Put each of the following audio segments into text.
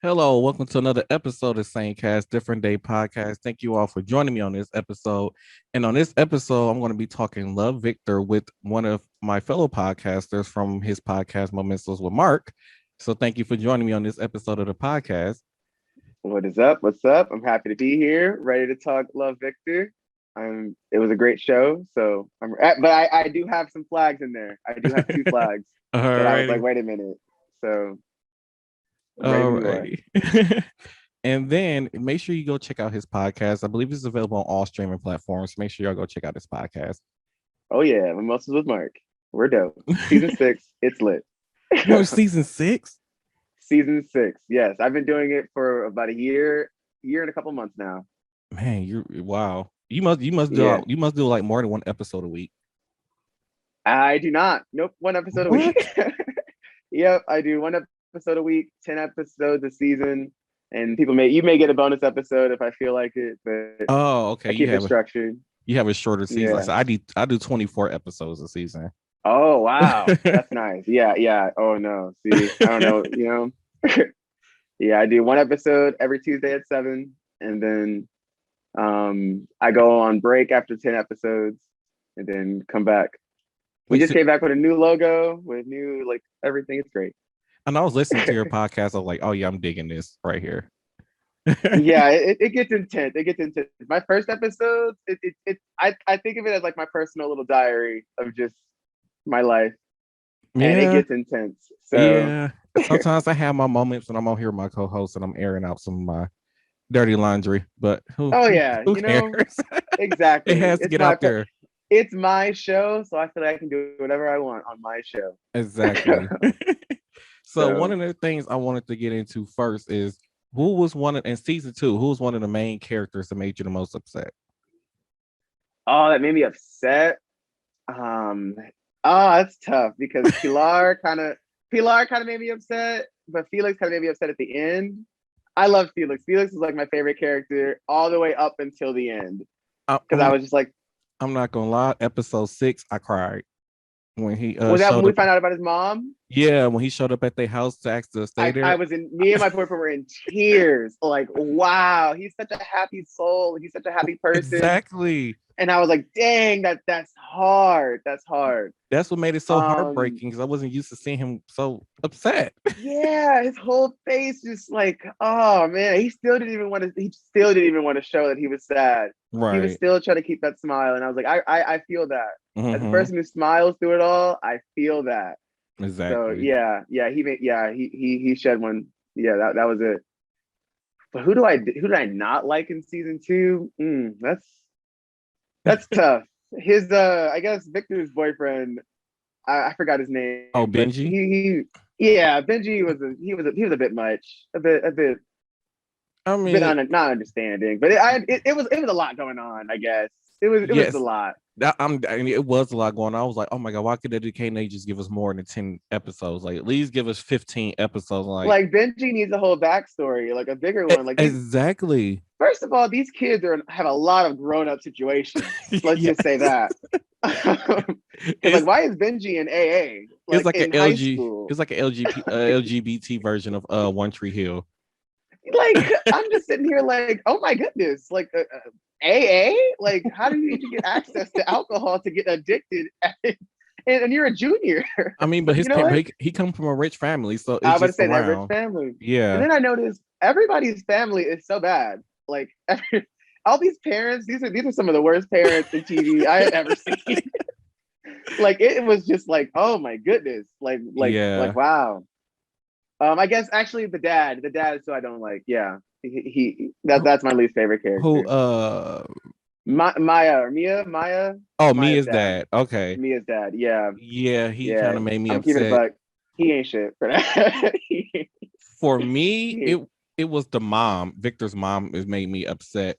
Hello, welcome to another episode of Same Cast, Different Day Podcast. Thank you all for joining me on this episode. And on this episode, I'm going to be talking Love Victor with one of my fellow podcasters from his podcast, Mimosas with Mark. So thank you for joining me on this episode of the podcast. What is up? What's up? I'm happy to be here, ready to talk Love Victor. It was a great show, but I do have some flags in there. I do have two flags All that I was like, righty. wait a minute. So ready All when you are. righty. And then make sure you go check out his podcast. I believe it's available on all streaming platforms. Make sure y'all go check out his podcast. Oh yeah, Mimosas with Mark. We're dope. Season 6, it's lit. You're on season 6? Season 6, yes. I've been doing it for about a year and a couple months now. Man, you're wow. Yeah, You must do like more than one episode a week. I do not. Nope, one episode a week. What? Yep, I do one episode a week, 10 episodes a season. And you may get a bonus episode if I feel like it, but Oh, okay. I keep it structured. You have a shorter season. Yeah. So I do 24 episodes a season. Oh wow, that's nice. Yeah, yeah. Oh no, see, I don't know. Yeah, I do one episode every Tuesday at 7, and then I go on break after 10 episodes, and then come back. We Wait, just so, came back with a new logo, with new like everything. It's great. and I was listening to your podcast. I was like, oh yeah, I'm digging this right here. Yeah, it gets intense. It gets intense. My first episode, I think of it as like my personal little diary of just my life, and it Yeah, gets intense. So yeah. Sometimes I have my moments when I'm on here with my co-host and I'm airing out some of my dirty laundry, but oh yeah, who cares? It exactly. has to get out there. It's my show, so I feel like I can do whatever I want on my show. Exactly. So one So of the things I wanted to get into first is who was one of in season 2, who was one of the main characters that made you the most upset? oh, that made me upset. Um, that's tough because Pilar kind of made me upset, but Felix kind of made me upset at the end. I love Felix. Felix is like my favorite character all the way up until the end I, because I I'm was just like, I'm not gonna lie. Episode 6, I cried when he was that when showed we up. found out about his mom? Yeah, when he showed up at their house to ask to stay I there. was in me and my boyfriend were in tears. Like, wow, he's such a happy soul. He's such a happy person. Exactly. And I was like, dang, that's hard. That's hard. That's what made it so Um, heartbreaking because I wasn't used to seeing him so upset. yeah, his whole face just like, oh man, he still didn't even want to show that he was sad. He was Right. still trying to keep that smile. And I was like, I feel that. As a Hmm. person who smiles through it all, I feel that. So Exactly. he shed one. Yeah, that was it. But who did I not like in season 2? That's tough. His I guess Victor's boyfriend, I forgot his name, Oh, but Benji. yeah, Benji was a bit much, I a bit mean, not understanding, but it was a lot going on. I guess it was a yes, lot. I mean, it was a lot going on. I was like, oh my god, why could they just give us more than 10 episodes? Like at least give us 15 episodes. Like Like Benji needs a whole backstory, like a bigger one. Like these, exactly. first of all, these kids have a lot of grown up situations. Let's Yeah. just say that. Because like, It's why is Benji in AA? it's Like like an in high LG, school? it's like an LGBT version of One Tree Hill. Like I'm just sitting here like, oh my goodness, like AA? Like how do you need to get access to alcohol to get addicted? And you're a junior. I mean, but But you know what? he come from a rich family, so I it's was about to just say that rich around. family. And Yeah, then I noticed everybody's family is so bad. Like all these parents, these are some of the worst parents in TV I had ever seen. Like it was just like, oh my goodness. Like yeah. wow. I guess actually the dad is who I don't like. Yeah. That's my least favorite Who? character. Uh Maya or Maya, oh, Maya's Mia's dad. dad. Okay. Mia's dad. Yeah. Yeah, he kind Yeah. of made me I'm keeping it a upset. buck. He ain't shit for that. For me, He- it was the mom. Victor's mom has made me upset.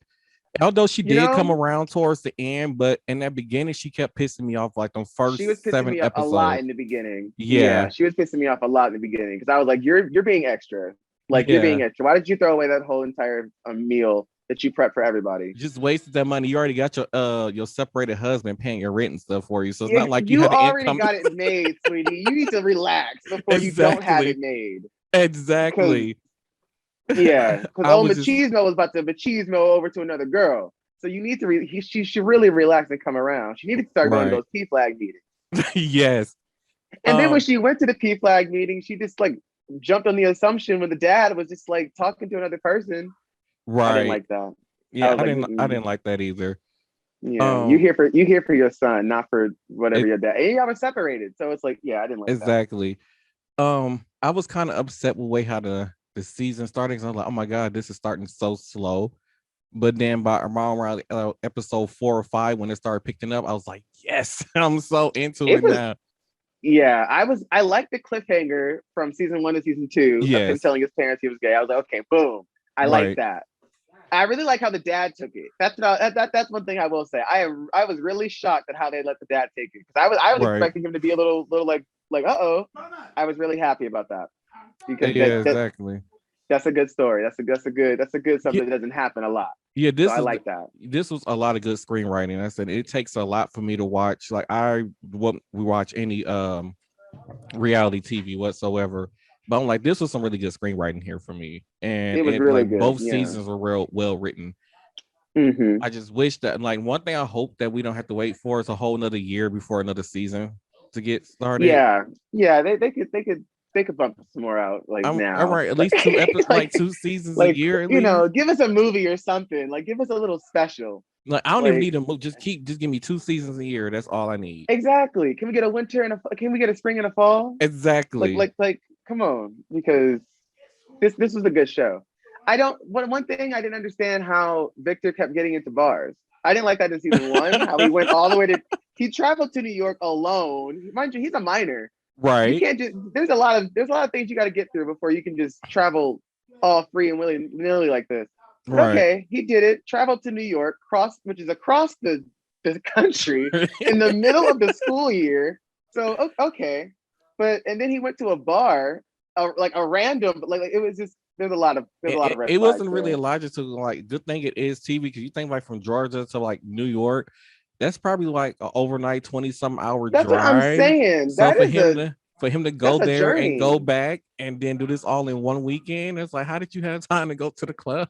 Although she you did come know, around towards the end, but in that beginning, she kept pissing me off like the she was first pissing seven me off a lot episodes. in the beginning. Yeah, Yeah, she was pissing me off a lot in the beginning because I was like, you're being extra. Like you're yeah. being extra. Why did you throw away that whole entire meal that you prepped for everybody? Just wasted that money. You already got your separated husband paying your rent and stuff for you. So it's not If like you you had the already income. got it made, sweetie, you need to relax before you don't have Exactly. it made. Because Exactly. Yeah, because I old was just Machismo was about to machismo over to another girl. So you need to she should really relax and come around. She needed to start going to right. those P flag meetings. Yes. And then when Um. she went to the P flag meeting, she just like jumped on the assumption when the dad was just like talking to another person. I didn't Right. like that. I Yeah. was I like, didn't. I mm-mm. didn't like that either. Yeah, Um. you here for your son, not for whatever It, your dad. And y'all were separated, so it's like, yeah, I didn't like that. exactly. I was kind of upset with the way how the season started. 'Cause I was like, oh my god, this is starting so slow. But then by around episode 4 or 5, when it started picking up, I was like, yes, I'm so into It it was now. Yeah, I liked the cliffhanger from season 1 to season 2 of him Yes, telling his parents he was gay. I was like, okay, boom. I like right, that. I really like how the dad took it. That's one thing I will say. I was really shocked at how they let the dad take it because I was right. expecting him to be a little like I was really happy about that because Yeah, exactly. that's a good story. That's a good Yeah, something that doesn't happen a lot. yeah. So I like that. This was a lot of good screenwriting. I said it takes a lot for me to watch. Like I won't we watch any reality TV whatsoever. But I'm like, this was some really good screenwriting here for me, and It was like really good. both Yeah. seasons were real well written. Hmm. I just wish that like one thing I hope that we don't have to wait for is a whole another year before another season to get started. Yeah. Yeah. They could bump some more out like I'm all now. right, at least like Like two seasons a like year at least. give us a movie or something. Like give us a little special. Like I don't even Like need a move. Just give me 2 seasons a year. That's all I need. exactly. Can we get a winter and can we get a spring and a fall? Exactly. Like come on, because this was a good show. I don't one thing I didn't understand how Victor kept getting into bars. I didn't like that in season 1, how he went all the way to he traveled to New York alone. Mind you, he's a minor. You Right. can't just there's a lot of things you got to get through before you can just travel all free and willy nilly like this. But Right. okay, he did it. Traveled to New York, which is across the country in the middle of the school year. So okay, but and then he went to a bar, like a random, like it was just there's a lot of red It flags wasn't really a there. logic to like good thing it is TV because you think like from Georgia to like New York, that's probably like an overnight 20-some hour That's what I'm drive. saying. So for him to go That's a there and go journey. back and then do this all in one weekend, it's like how did you have time to go to the club?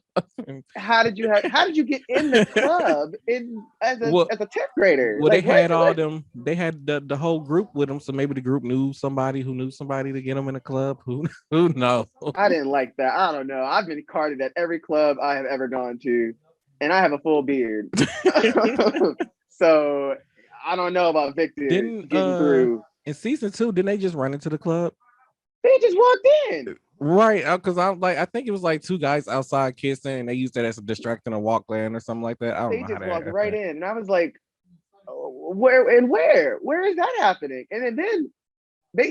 How did you get in the club in Well, as a 10th grader? well, they Like had all them. They had the whole group with them, so maybe the group knew somebody who knew somebody to get them in a club. Who knows? I didn't like that. I don't know. I've been carded at every club I have ever gone to, and I have a full beard. So I don't know about Victor Didn't getting through. in season 2, didn't they just run into the club? They just walked in. Right, because I'm like, I think it was like two guys outside kissing, and they used that as a distracting or walk land or something like that. I don't They know how just that walked right happened. in, and I was like, oh, where is that happening? And then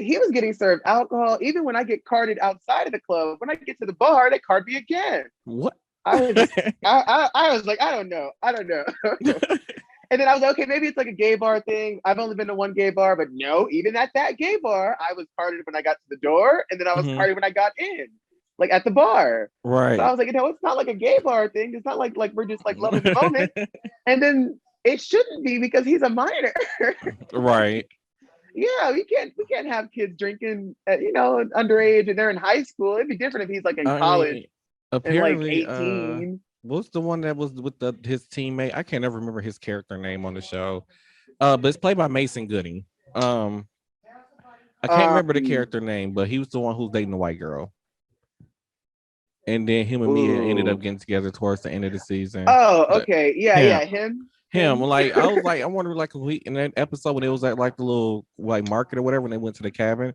he was getting served alcohol. Even when I get carded outside of the club, when I get to the bar, they card me again. What? I was just, I was like, I don't know. And then I was like, okay, maybe it's like a gay bar thing. I've only been to one gay bar, but no, even at that gay bar, I was carded when I got to the door, and then I was Mhm. carded when I got in, like at the bar. So I Right. was like, it's not like a gay bar thing. It's not like we're just like loving the moment. And then it shouldn't be because he's a minor. Right. Yeah, we can't have kids drinking at, underage and they're in high school. It'd be different if he's like in I college mean, and like apparently, 18. what's the one that was with his teammate? I can't ever remember his character name on the show. But it's played by Mason Gooding. Um, I can't remember the Um, character name, but he was the one who's dating the white girl. And then him and Mia ended up ooh. getting together towards the end of the season. Oh, But okay. Yeah, him, yeah, him. him, Him. like I was like, I wonder like a week in that episode when it was at like the little like market or whatever, when they went to the cabin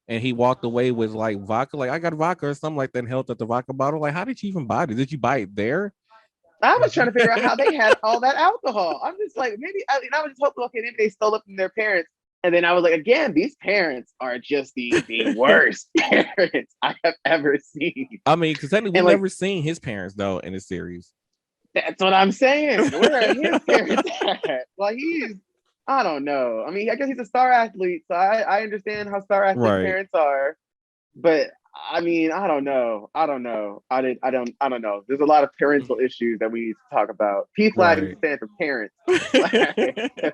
and he walked away with like vodka, like I got vodka or something like that, and held up the vodka bottle. Like, how did you even buy it? Did you buy it there? I was trying to figure out how they had all that alcohol. I'm just like, maybe I was just hoping, okay, maybe they stole it from their parents. And then I was like, again, these parents are just the worst parents I have ever seen. I mean, because technically we And like, never seen his parents though in the series. that's what I'm saying. Where are his parents at? Like I don't know. I mean, I guess he's a star athlete, so I understand how star athlete Right. parents are. But I mean, I don't know. I don't know. I don't know. There's a lot of parental issues that we need to talk about. P flag is Right. stand for parents. Like, I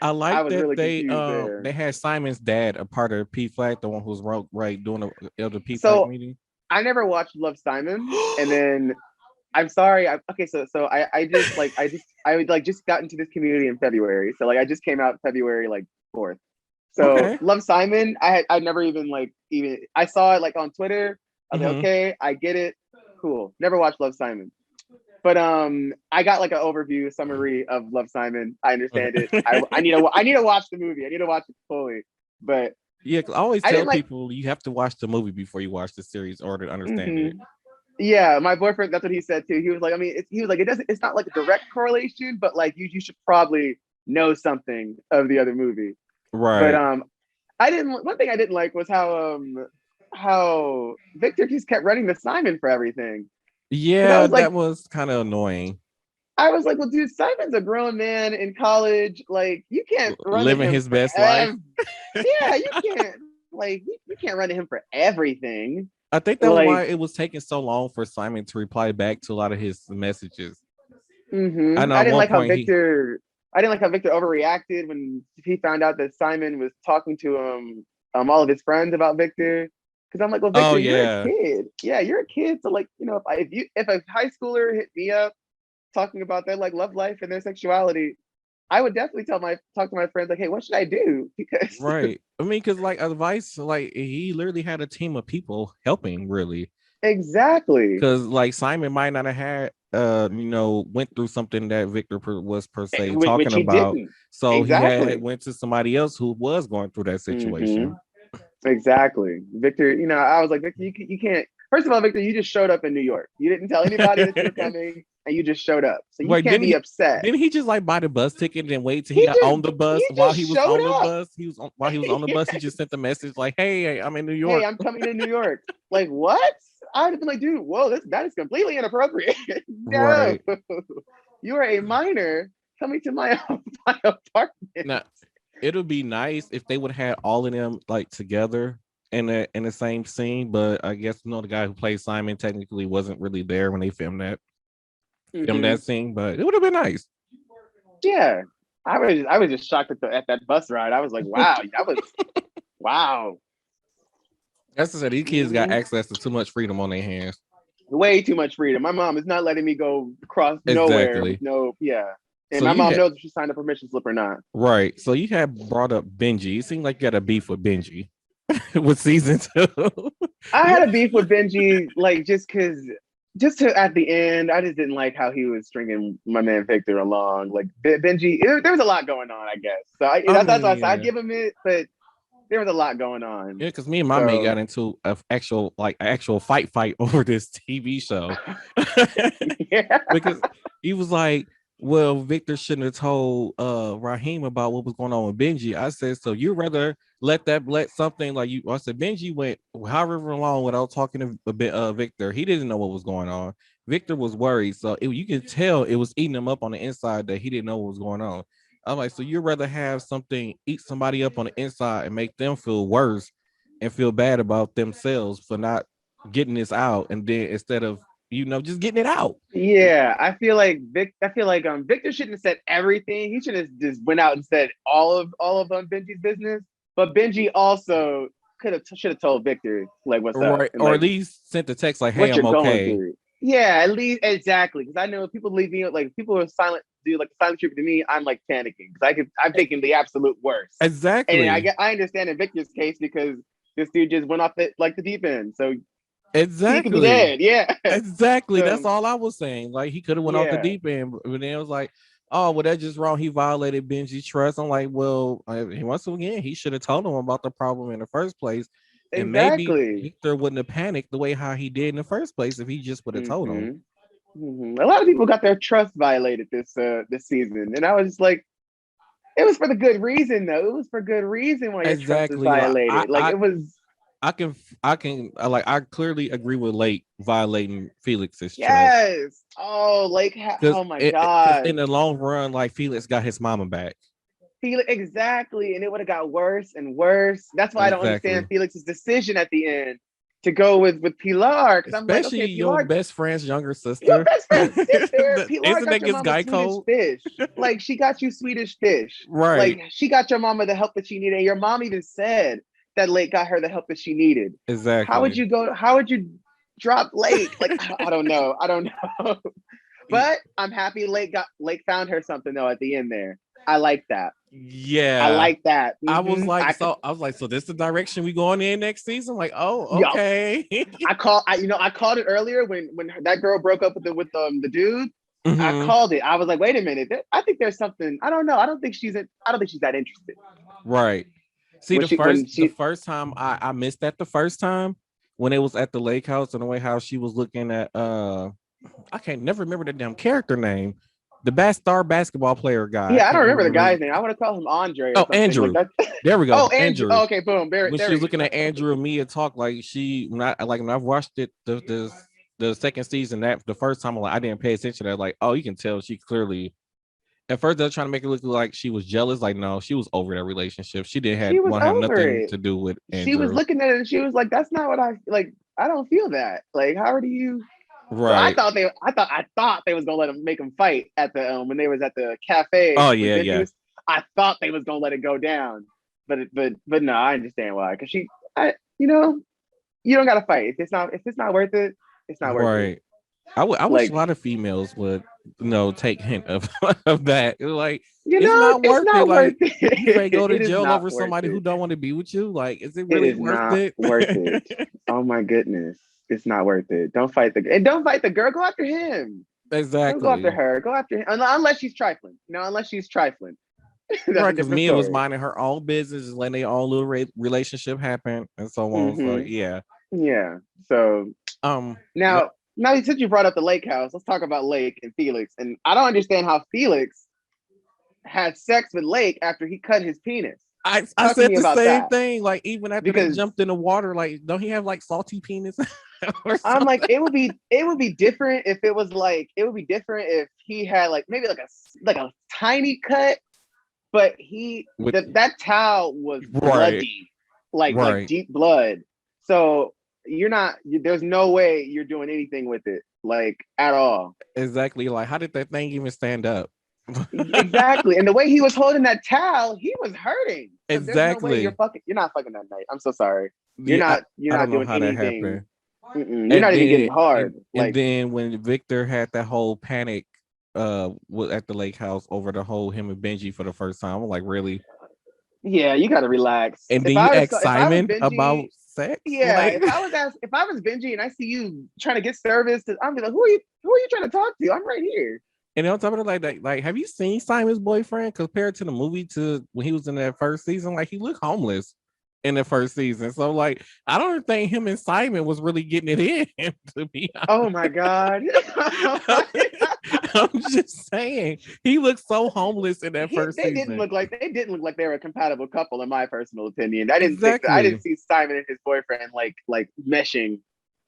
I like was that really confused there. they had Simon's dad a part of P Flag, the one who's right doing the P Flag So meeting. I never watched Love Simon, and then I'm sorry. Okay, so I would like just got into this community in February. So like I just came out February like 4th. So Okay. Love Simon, I never even like even I saw it like on Twitter. I was like, Hmm. okay, I get it. Cool. Never watched Love Simon. But I got like an overview summary of Love Simon. I understand it. Okay. I need to watch the movie. I need to watch it fully. But Yeah, 'cause I always I tell didn't like. people you have to watch the movie before you watch the series in order to understand it. Mm-hmm. Yeah, my boyfriend. That's what he said too. He was like, I mean, he was like, it doesn't. It's not like a direct correlation, but like you should probably know something of the other movie. But Right. I didn't. One thing I didn't like was how Victor just kept running the Simon for everything. Because Yeah, that was kind of annoying. I was like, well, dude, Simon's a grown man in college. Like, you can't run to Living him his for best life. yeah, you can't like you can't run to him for everything. I think that's why Like, it was taking so long for Simon to reply back to a lot of his messages. I mm-hmm. know at one point he, I didn't like how Victor overreacted when he found out that Simon was talking to all of his friends about Victor. Because I'm like, well, oh Victor, you're a yeah, kid. Yeah, you're a kid. So like, if a high schooler hit me up talking about their like love life and their sexuality, I would definitely talk to my friends like, hey, what should I do? Because right. I mean, because like advice, like he literally had a team of people helping, really. exactly. Because like Simon might not have had, went through something that Victor was per se Which talking he about. didn't. So he had Exactly. went to somebody else who was going through that Mm-hmm. situation. Exactly. Victor, I was like, Victor, you can't. First of all, Victor, you just showed up in New York. You didn't tell anybody that you were coming, and you just showed up. So you Wait, can't be upset. didn't he just like buy the bus ticket and wait till he He got just on the bus? he While just he was showed on the up. bus, while he was on the bus, he just sent the message like, "Hey, I'm in New Hey, York." I'm coming to New York. Like what? I'd have been like, dude, whoa, that is completely inappropriate. No, Right. you are a minor coming to my my apartment. Now, it would be nice if they would have had all of them like together in the same scene, but I guess the guy who played Simon technically wasn't really there when they filmed Mm-hmm. that scene, but it would have been nice. Yeah, I was just shocked at that bus ride. I was like, wow, that was wow. That's to say, these kids got Mm-hmm. access to too much freedom on their hands. Way too much freedom. My mom is not letting me go cross nowhere with Exactly. no, yeah. And So my you mom had knows if she signed a permission slip or not. right. So you had brought up Benji. It seemed like you got a beef with Benji with season two. I you had had, a beef with Benji, like just to at the end, I just didn't like how he was stringing my man Victor along. Like Benji, there was a lot going on, I guess. So I that's why mean, I said I'd yeah. give him it, but there was a lot going on. Yeah, because me and my mate So got into a actual fight over this TV show. yeah, Because he was like, well, Victor shouldn't have told Raheem about what was going on with Benji. I said, so you rather let something like you. I said Benji went however long without talking to a bit Victor. He didn't know what was going on. Victor was worried, so you can tell it was eating him up on the inside that he didn't know what was going on. I'm like, so you'd rather have something eat somebody up on the inside and make them feel worse and feel bad about themselves for not getting this out, and then instead of just getting it out. yeah. I feel like Victor shouldn't have said everything. He should have just went out and said all of Benji's business. But Benji also should have told Victor like what's up Right, and or at like least sent the text like, "Hey, what I'm you're going okay." through. Yeah, at least exactly. Because I know if people leave me like people are silent, do like a silent treatment to me. I'm like panicking because I'm E- thinking the absolute worst. And Exactly, I understand in Victor's case because this dude just went off the deep end, so he could be exactly, dead. Yeah. exactly. That's So all I was saying. Like he could have went off the yeah, deep end, but then it was like, "Oh, well, that's just wrong. He violated Benji's trust." I'm like, "Well, once again, he should have told him about the problem in the first place, and maybe exactly. Victor wouldn't have panicked the way how he did in the first place if he just would have told him." Mm-hmm. A lot of people got their trust violated this season, and I was just like, it was for the good reason though. It was for good reason why your trust was Exactly. Like violated. Like it was. I clearly agree with Lake violating Felix's trust Yes. Oh, because oh my because God. in the long run, like Felix got his mama back. Felix, exactly. And it would have got worse and worse. That's why I don't understand Exactly. Felix's decision at the end to go with Pilar. Cause I'm like, Especially okay, your Pilar, best friend's younger your sister. best friend's sister. Pilar Isn't got that your gets mama guy Swedish code? fish. Like she got you Swedish fish. Like Right. she got your mama the help that she needed. And your mom even said that Lake got her the help that she needed. How would Exactly. you go? How would you? dropped Lake. Like I don't know. I don't know. But I'm happy Lake found her something though at the end there. I like that. I Yeah. like that. I was like, I could, so I was like, so this is the direction we going in next season? Like, oh, yo, okay. I called it earlier when that girl broke up with the dude. I Hmm. called it. I was like, wait a minute. I think there's something. I don't know. I don't think she's that interested. Right. See, When the she first time I missed that the first time when it was at the lake house and the way how she was looking at I can't never remember the damn character name. The best star basketball player guy. I Yeah, I don't can't remember the remember his. guy's name. I want to call him Andre or Oh, something like Andrew. that. There we Oh, go. Andrew. Andrew. Oh, okay, boom. When There she was we looking go. at Andrew and Mia talk, like she not like when I've watched it the second season, that the first time, like I didn't pay attention to that. Like, oh, you can tell she clearly at first they're trying to make it look like she was jealous. Like, no, she was over that relationship. She didn't She was have over nothing it. to do with She was Andrew. looking at it and she was like, "That's not what I like. I don't feel that. Like, how do you?" So Right. I thought they was gonna let him make him fight at the when they was at the cafe Oh when yeah, Benji yeah. was. I thought they was gonna let it go down, but no, I understand why. Because you don't gotta fight if it's not worth it. It's not worth it. Right. I wish a Like lot of females would, take hint of of that. Like, it's not it's worth it. not worth Like, you may it. go to It is jail not over worth somebody who it. don't want to be with you. Like, is it It really is worth not it? worth it. Oh my goodness, it's not worth it. Don't fight the girl. Go after him. Don't go after Exactly. her. Go after him unless she's trifling. Unless she's trifling. That's Right, a because different Mia was story. minding her own business, just letting their own little relationship happen, and so on. So Hmm. yeah. Yeah. So What? now, since you brought up the lake house, let's talk about Lake and Felix. And I don't understand how Felix had sex with Lake after he cut his penis. I Talk to said me the about same that thing. Like, even after they because jumped in the water, like, don't he have like salty penis or I'm like, something? it would be different if it was like it would be different if he had like maybe like a tiny cut, but With that towel was right, bloody, like right, deep blood. So there's no way you're doing anything with it, like at all. exactly. Like, how did that thing even stand up? Exactly. And the way he was holding that towel, he was hurting. So there's no way Exactly. you're not fucking that night. I'm so sorry. Yeah, You're I don't not know doing how that anything. happened. You're And not even getting then hard. and Like, then when Victor had that whole panic at the lake house over the whole him and Benji for the first time, I'm like, really? yeah, you gotta relax. And then you ask If I was Simon about Benji, sex? yeah, Like, if I was Benji and I see you trying to get service, I'm be like, who are you trying to talk to? I'm right here. and on top of it, like, have you seen Simon's boyfriend compared to the movie to when he was in that first season? Like, he looked homeless in the first season. So, like, I don't think him and Simon was really getting it in, to be Oh my God. I'm just saying, he looked so homeless in that first season. They didn't look like they were a compatible couple in my personal opinion. I didn't Exactly. see Simon and his boyfriend like meshing.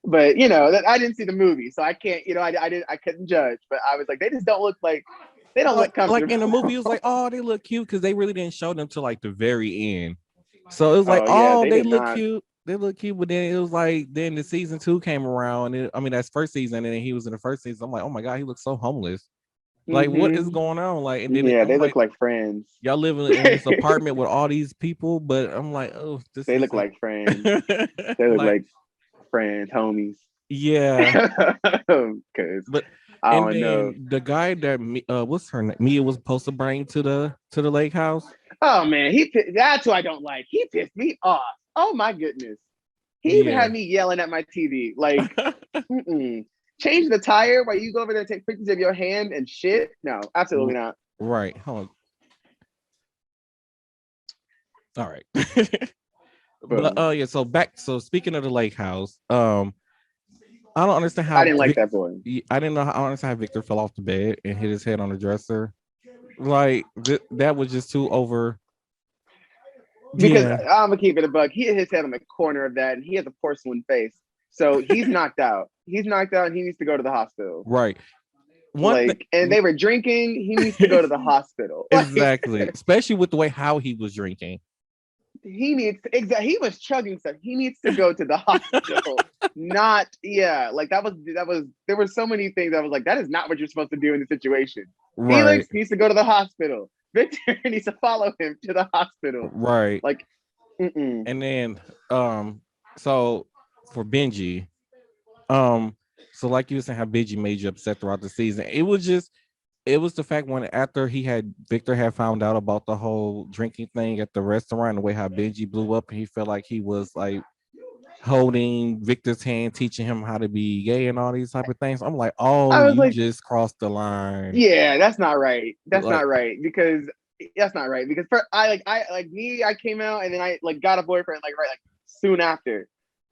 But I didn't see the movie, so I can't, I couldn't judge. But I was like, they just don't look like they don't look Like comfortable. in the movie, it was like, oh, they look cute because they really didn't show them till like the very end. So it was like, Oh yeah, oh, they they did look not. cute. They look cute, but then it was like, then the season two came around. I mean, that's first season, and then he was in the first season. I'm like, oh my god, he looks so homeless. Like, what is Hmm. going on? Like, and then Yeah, I'm they like, look like friends. y'all live in this apartment with all these people, but I'm like, oh, this They look isn't like friends. They look like, like friends, homies. yeah. Because But I and don't know. then the guy that what's her name? Mia was supposed to bring to the lake house. Oh man, that's who I don't like. He pissed me off. Oh my goodness. He even Yeah. had me yelling at my TV. Like, mm-mm. Change the tire while you go over there and take pictures of your hand and shit. No, absolutely not. Right. Hold on. All right. But Boom. yeah, so speaking of the lake house, I don't understand I how didn't like that boy. I didn't know how I don't understand how Victor fell off the bed and hit his head on the dresser. Like, that was just too over. Because Yeah, I'm gonna keep it a bug. He hit his head on the corner of that, and he has a porcelain face. So he's knocked out. He's knocked out, and he needs to go to the hospital. right. One Like, and thing they were drinking. He needs to go to the hospital. Like, exactly, especially with the way how he was drinking. he was chugging stuff. He needs to go to the hospital. Not like that was there were so many things I was like, that is not what you're supposed to do in the situation. Right, Felix needs to go to the hospital. Victor needs to follow him to the hospital. right. Like, mm-mm. And then so for Benji, Um, so like you were saying, how Benji made you upset throughout the season. It was the fact when after Victor had found out about the whole drinking thing at the restaurant, the way how Benji blew up, and he felt like he was like holding Victor's hand, teaching him how to be gay and all these type of things. I'm like, oh, I was you like, just crossed the line. yeah, that's not right. That's Like, not right because that's not right because I like me, I came out and then I like got a boyfriend like right like soon after,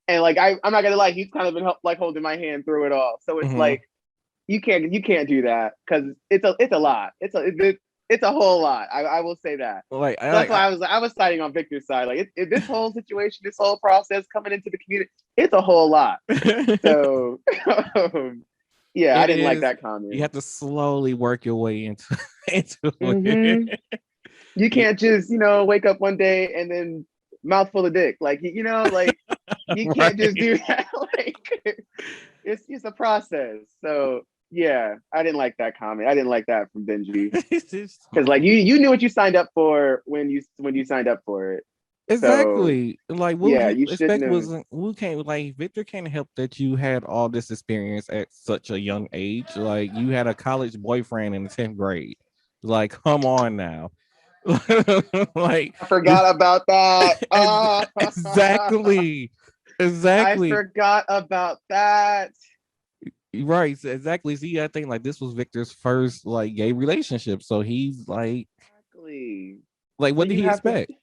and like I'm not gonna lie, he's kind of been like holding my hand through it all. So it's mhm. like you can't do that because it's a lot. It's a whole lot. I will say that. like, I So that's like, why I was siding on Victor's side. Like this whole situation, this whole process coming into the community, it's a whole lot. So yeah, I it didn't like is. that You comment. have to slowly work your way into into Hmm. it. You You- can't just wake up one day and then mouthful of dick. Like like you can't just right. do that. Like it's a process. So yeah, I didn't like that comment. I didn't like that from Benji It's just- because like you knew what you signed up for when you signed up for it. So exactly. Like what yeah, you you shouldn't expect have. wasn't we can't like Victor can't help that you had all this experience at such a young age. Like you had a college boyfriend in the 10th grade. Like, come on now. like I this forgot about that. exactly. I Exactly. forgot about that. Right. Exactly. See, I think like this was Victor's first like gay relationship. So he's Exactly. like So what did you he have to expect?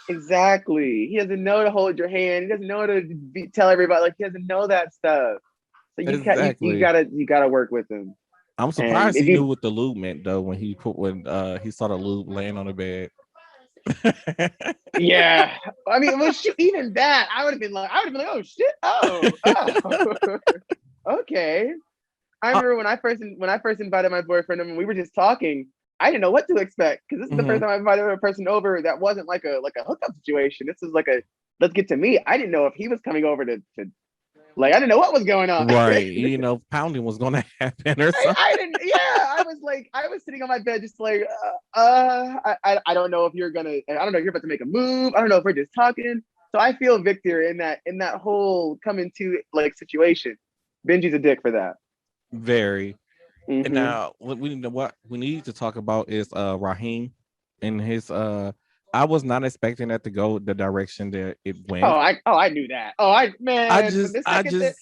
exactly. He doesn't know to hold your hand. He doesn't know to tell everybody. Like he doesn't know that stuff. So Exactly. you gotta work with him. I'm And surprised if he knew you what the lube meant though when he saw the lube laying on the bed. yeah, I mean, well, shoot, even that I would have been like oh shit, oh, okay. I Uh, remember when I first invited my boyfriend and we were just talking. I didn't know what to expect because this is the first mhm. time I invited a person over that wasn't like a hookup situation. This was like a let's get to meet. I didn't know if he was coming over to like I didn't know what was going on. Right. You know, pounding was gonna happen or I something. didn't. Yeah, I was like, I was sitting on my bed, just like, I don't know if you're gonna, I don't know if you're about to make a move. I don't know if we're just talking. So I feel Victor in that whole coming to like situation. Benji's a dick for that. Very. And Mm-hmm. now what we need to talk about is Raheem and his I was not expecting that to go the direction that it went. Oh I knew that. Oh I man, from I just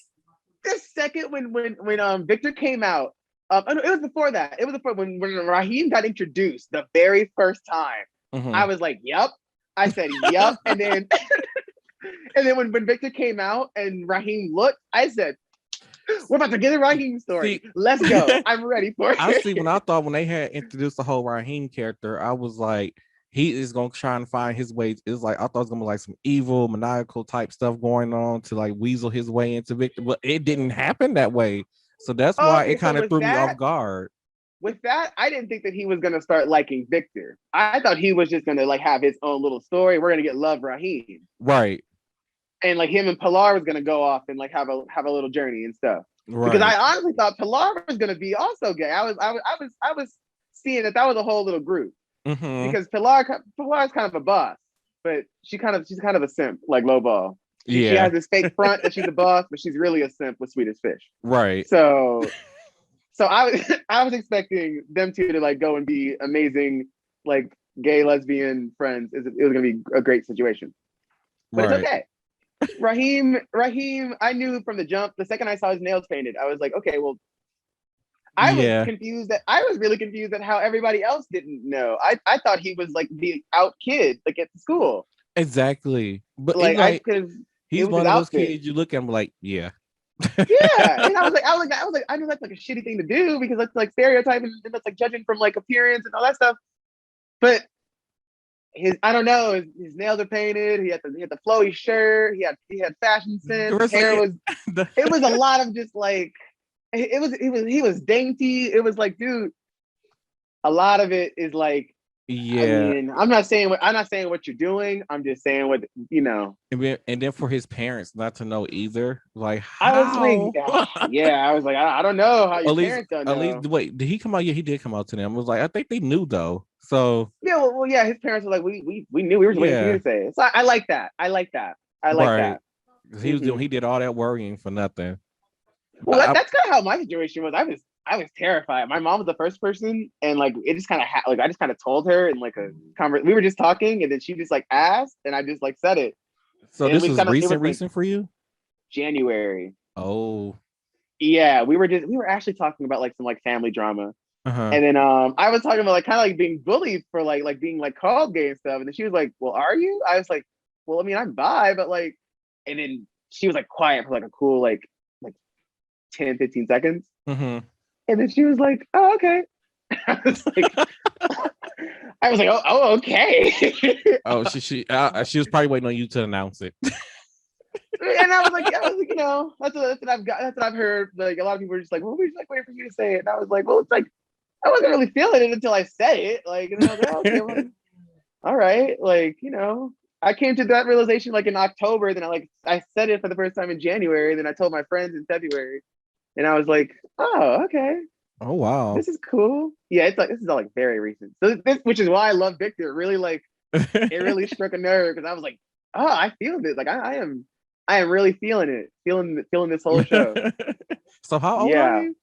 this second when Victor came out, it was before that. It was before when Raheem got introduced the very first time. I mhm. was like, "Yep." I said, "Yep," and then and then when Victor came out and Raheem looked, I said, "We're about to get a Raheem story. See, Let's go. I'm ready for I see when it." I thought when they had introduced the whole Raheem character, I was like, he is gonna try and find his way. It's like I thought it was gonna be like some evil, maniacal type stuff going on to like weasel his way into Victor, but it didn't happen that way. So that's why it Okay, so kind of threw me off guard. with that, I didn't think that he was gonna start liking Victor. I thought he was just gonna like have his own little story. We're gonna get love Raheem. Right, And like him and Pilar was gonna go off and like have a little journey and stuff. Because I right. honestly thought Pilar was gonna be also gay. I was seeing that was a whole little group Mm-hmm. because Pilar's kind of a boss, but she's kind of a simp like low ball. She Yeah, has this fake front that she's a boss, but she's really a simp with sweet as fish. right, So I was I was expecting them two to like go and be amazing like gay lesbian friends. It was gonna be a great situation, but it's right. okay. Raheem, I knew from the jump. The second I saw his nails painted, I was like, okay, well, Yeah, I was really confused at how everybody else didn't know. I thought he was like the out kid, like at the school. exactly. But it Like I like because it he's was his one of those outfit. kids you look at him like, yeah. Yeah. And I was like, I know that's like a shitty thing to do because that's like stereotyping and that's like judging from like appearance and all that stuff. But his I don't know, his nails are painted, he had the flowy shirt, he had fashion The sense, his rest of hair it, was it was a lot of just like he was dainty. It was like, dude, a lot of it is like, I yeah. mean, I'm not saying what you're doing. I'm just saying what And then for his parents not to know either, like I was like, how? yeah, I was like, I don't know how your parents don't At least know. wait, did he come out? Yeah, he did come out to them. I was like, I think they knew though. So Yeah, well, yeah, his parents were like, we knew we were just waiting for you yeah, to say it. So I like that. I like that. I like right. that. 'Cause Hmm. he did all that worrying for nothing. Well, that's kind of how my situation was. I was terrified. My mom was the first person, and like it just kind of like I just kind of told her in like a conversation. We were just talking, and then she just like asked, and I just like said it, So and this we was kind of it was like recent for you? January. Oh, Yeah, we were actually talking about like some like family drama. uh-huh. And then I was talking about like kind of like being bullied for like being like called gay and stuff. And then she was like, "Well, are you?" I was like, "Well, I mean, I'm bi, but like," and then she was like quiet for like a cool like 10, 15 seconds. Mm-hmm. And then she was like, "Oh, okay." I was like, "Oh, okay." Oh, she was probably waiting on you to announce it. And I was like, that's what I've got. That's what I've heard. Like a lot of people were just like, "Well, we're just like waiting for you to say it." And I was like, "Well, it's like I wasn't really feeling it until I said it." Like, and then I was like, oh, "Okay, well, all right." Like, I came to that realization like in October. Then I said it for the first time in January. Then I told my friends in February, and I was like, "Oh, okay, Oh wow. this is cool." Yeah, it's like this is all like very recent. So this, which is why I love Victor. It really struck a nerve because I was like, "Oh, I feel this. Like I am really feeling it. Feeling this whole show." So how old are Yeah, you?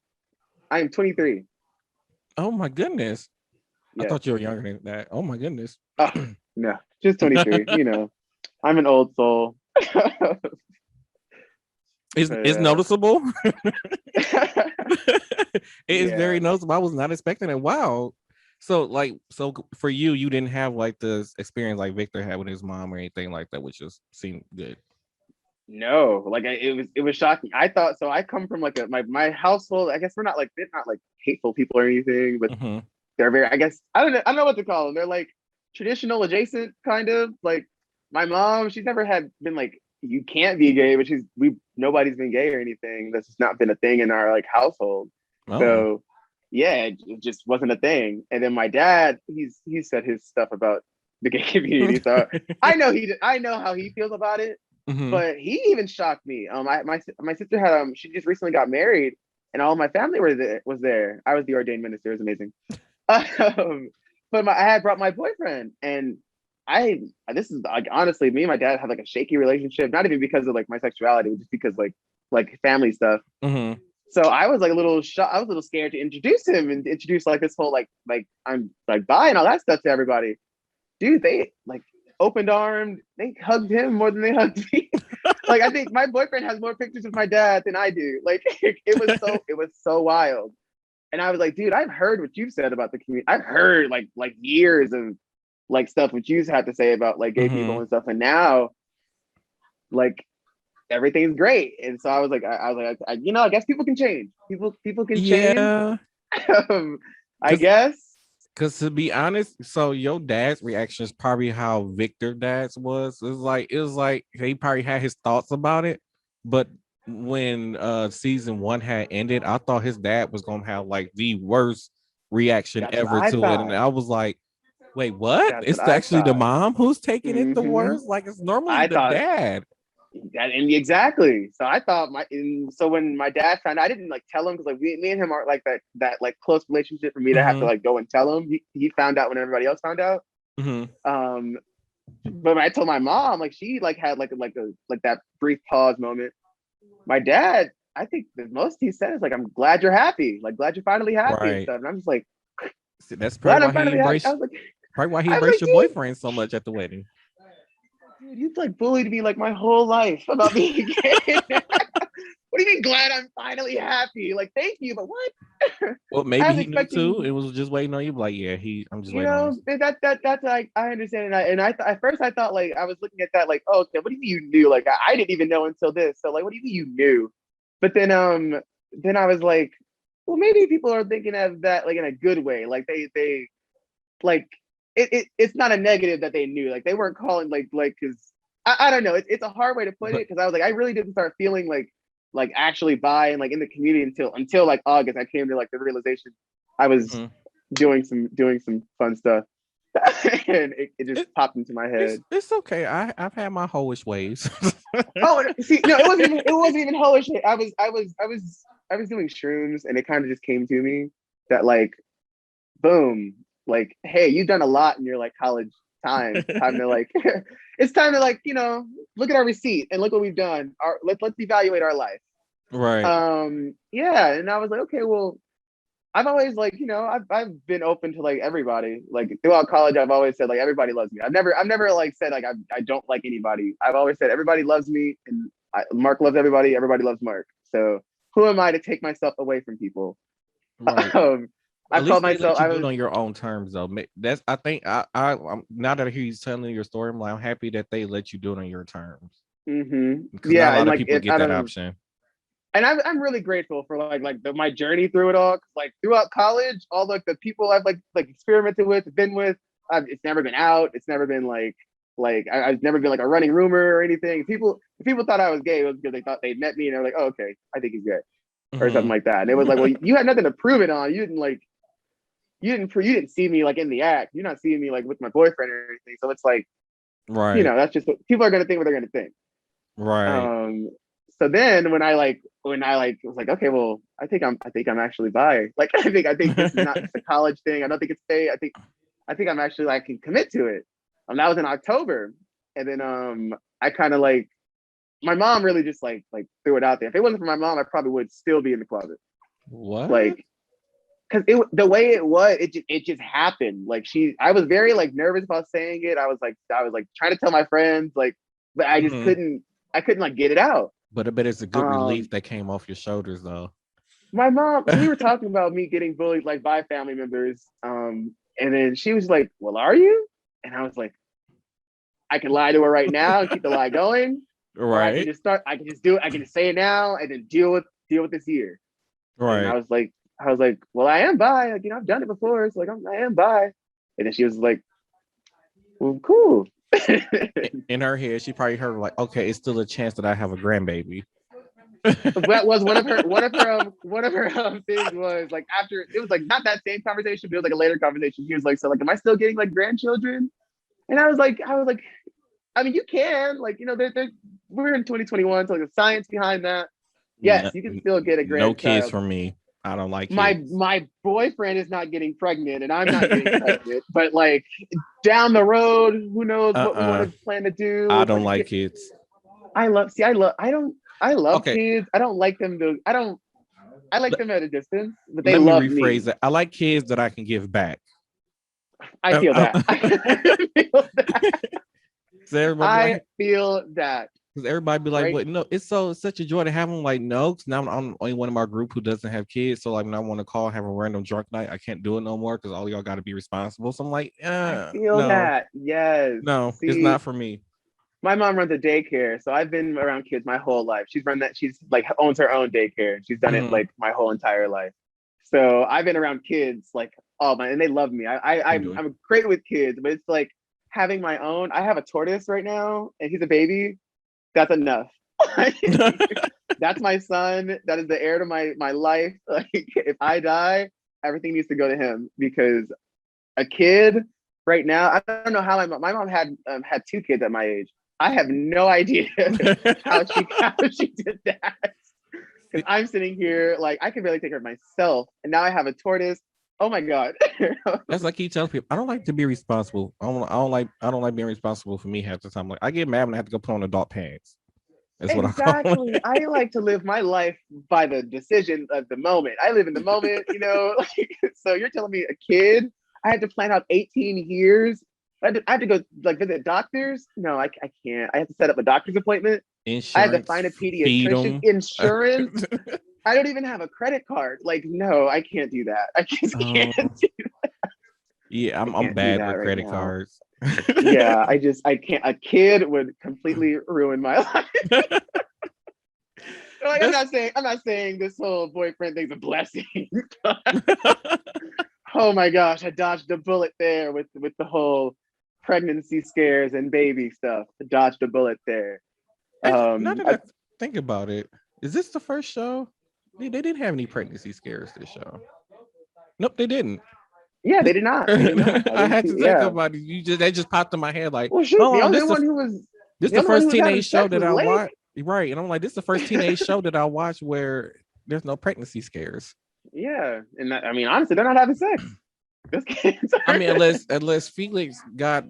I am 23. Oh my goodness. I Yes. thought you were younger than that. Oh my goodness. Oh, no, just 23. I'm an old soul. It's But noticeable. It is very yeah, noticeable. I was not expecting it. Wow. So for you, you didn't have like this experience like Victor had with his mom or anything like that, which just seemed good. no, like it was shocking. I thought so. I come from like my household. I guess they're not like hateful people or anything, but Mm-hmm. they're very. I guess I don't know what to call them. They're like traditional adjacent kind of like my mom. She's never had been like you can't be gay, but nobody's been gay or anything. That's just not been a thing in our like household. Oh. So yeah, it just wasn't a thing. And then my dad, he said his stuff about the gay community. So I know how he feels about it. Mm-hmm. But he even shocked me. My sister had she just recently got married, and all my family was there. I was the ordained minister. It was amazing. But I had brought my boyfriend, and I this is like honestly, me and my dad had like a shaky relationship. Not even because of like my sexuality, just because like family stuff. Mm-hmm. So I was like a little I was a little scared to introduce him and introduce like this whole like I'm like bi and all that stuff to everybody. Dude, they like opened armed. They hugged him more than they hugged me. Like I think my boyfriend has more pictures of my dad than I do. Like it was so wild. And I was like, dude, I've heard what you've said about the community. I've heard like years of like stuff what you've had to say about like gay people Mm-hmm. and stuff. And now like everything's great. And so I was like, I guess people can change. People can change. Yeah. I guess. Cause to be honest, so your dad's reaction is probably how Victor dad's was. It was like he probably had his thoughts about it, but when season one had ended, I thought his dad was gonna have like the worst reaction That's what ever I to it. And thought. I was like, wait, what? That's what It's I actually the thought. mom who's taking it the Hmm. worst? Like it's normally I the thought dad. that, and exactly. So I thought so when my dad found, I didn't like tell him because like me and him aren't like that like close relationship for me to have to Mm-hmm. like go and tell him. He found out when everybody else found out. Mm-hmm. Um, but when I told my mom, like she like had like that brief pause moment. My dad, I think the most he said is like, "I'm glad you're happy. Like glad you're finally happy and Right. stuff." And I'm just like, See, that's "Glad I'm finally happy." probably why he I was embraced like, your dude, boyfriend so much at the wedding. you've like bullied me like my whole life about being gay. What do you mean glad I'm finally happy? Like, thank you, but what? Well, I maybe was he knew too. expecting, It was just waiting on you. Like, yeah, I'm just waiting on this. that's like I understand, at first I thought like I was looking at that like, oh, okay, what do you mean you knew? Like I didn't even know until this. So like, what do you mean you knew? But then I was like, well, maybe people are thinking of that like in a good way. Like they like it's not a negative that they knew. Like they weren't calling like because I don't know. It's a hard way to put But it because I was like I really didn't start feeling like actually bi and like in the community until like August. I came to like the realization I was mhm. doing some fun stuff, and it just it, popped into my head. it's okay. I've had my hoish ways. Oh, see, no, it wasn't even hellish. I was doing shrooms, and it kind of just came to me that like boom, like hey, you've done a lot in your like college time. Time to like it's time to like look at our receipt and look what we've done. Let's evaluate our life. Right. Yeah, and I was like, okay, well, I've always like, I've been open to like everybody. Like throughout college, I've always said like everybody loves me. I've never like said like I don't like anybody. I've always said everybody loves me, and Mark loves everybody. Everybody loves Mark. So who am I to take myself away from people? Right. Um, At I've called least they myself. let you I do it was. on your own terms, though. That's I think I'm now that I hear you telling your story, I'm like, I'm happy that they let you do it on your terms because not a Yeah, and lot of like people get I that don't. option. And I'm really grateful for my journey through it all. 'Cause, like throughout college, all like the people I've like experimented with, been with, it's never been out. It's never been I've never been like a running rumor or anything. If people thought I was gay, it was because they thought they'd met me and they're like, oh, okay, I think he's gay or something Hmm. like that. And it was like, well, you had nothing to prove it on. You didn't see me like in the act. You're not seeing me like with my boyfriend or anything. So it's like, Right. that's just what people are gonna think what they're gonna think. Right. Um, so then when I was like, okay, well, I think I'm actually bi. Like I think this is not just a college thing. I don't think it's fake. I think I'm actually like can commit to it. That was in October, and then I kind of like my mom really just like threw it out there. If it wasn't for my mom, I probably would still be in the closet. What? Like because the way it was, it just happened. Like I was very like nervous about saying it. I was like trying to tell my friends like, but I just Hmm. couldn't. I couldn't like get it out. But I bet it's a good relief Um, that came off your shoulders, though. my mom, so we were talking about me getting bullied like by family members. And then she was like, well, are you? And I was like, I can lie to her right now and keep the lie going, or I can Right. just start, I can just do it, I can just say it now and then deal with this year. And Right. I was like, well, I am bi. Like, I've done it before. It's like I am bi. And then she was like, well, cool. In her head, she probably heard like, okay, it's still a chance that I have a grandbaby. That was one of her things was like after it was like not that same conversation, but it was like a later conversation. He was like, so like, am I still getting like grandchildren? And I was like, I mean, you can like, we're in 2021, so like the science behind that. Yes, No, you can still get a no kids grandchild. for me. I don't like kids. My boyfriend is not getting pregnant, and I'm not getting pregnant. But like down the road, who knows what we want Uh-uh. to plan to do I with don't like a like kid. kids. I love Okay, kids. I don't like them to. I like let, them at a distance, but they let me love rephrase me. it. I like kids that I can give back. I Uh, feel uh, that. I feel that. so everybody be I like, feel that. because everybody be like, Right? but no, it's such a joy to have them. Like, no, because now I'm the only one in my group who doesn't have kids. So like, when I want to call, have a random drunk night, I can't do it no more because all y'all got to be responsible. So I'm like, I feel no, that. Yes. no, it's See, not for me. my mom runs a daycare, so I've been around kids my whole life. She's like owns her own daycare. She's done it Hmm. like my whole entire life. So I've been around kids like oh my, and they love me. I'm doing. I'm great with kids, but it's like having my own. I have a tortoise right now, and he's a baby. That's enough. That's my son. That is the heir to my life. Like if I die, everything needs to go to him because a kid right now. I don't know how my mom had two kids at my age. I have no idea how she did that because I'm sitting here like I can barely take care of myself, and now I have a tortoise. Oh my god. That's like I keep telling people. I don't like to be responsible. I don't like being responsible for me half the time. Like I get mad when I have to go put on adult pants. That's what I call Exactly. it. I like to live my life by the decision of the moment. I live in the moment, Like, so you're telling me a kid, I had to plan out 18 years. I had to go like visit doctors. No, I can't. I have to set up a doctor's appointment. I had to Insurance, find a feed pediatrician. them. Insurance. I don't even have a credit card. Like, no, I can't do that. I just can't. um, yeah, I I'm can't do bad that with right credit now. cards. Yeah, I can't. A kid would completely ruin my life. Like That's I'm not saying this whole boyfriend thing's a blessing. Oh my gosh, I dodged a bullet there with the whole pregnancy scares and baby stuff. I dodged a bullet there. actually, now that I, I think about it, is this the first show? They didn't have any pregnancy scares this show. Nope, they didn't. yeah, they did not. They did not. I I didn't had see. to think Yeah. about it. That just popped in my head. Like, Well, shoot, oh, this the this the the only one who first was having teenage show sex that was I Lake. watched. Right, and I'm like, this is the first teenage show that I watched where there's no pregnancy scares. Yeah, and I mean, honestly, they're not having sex. Those kids I are. mean, unless Felix got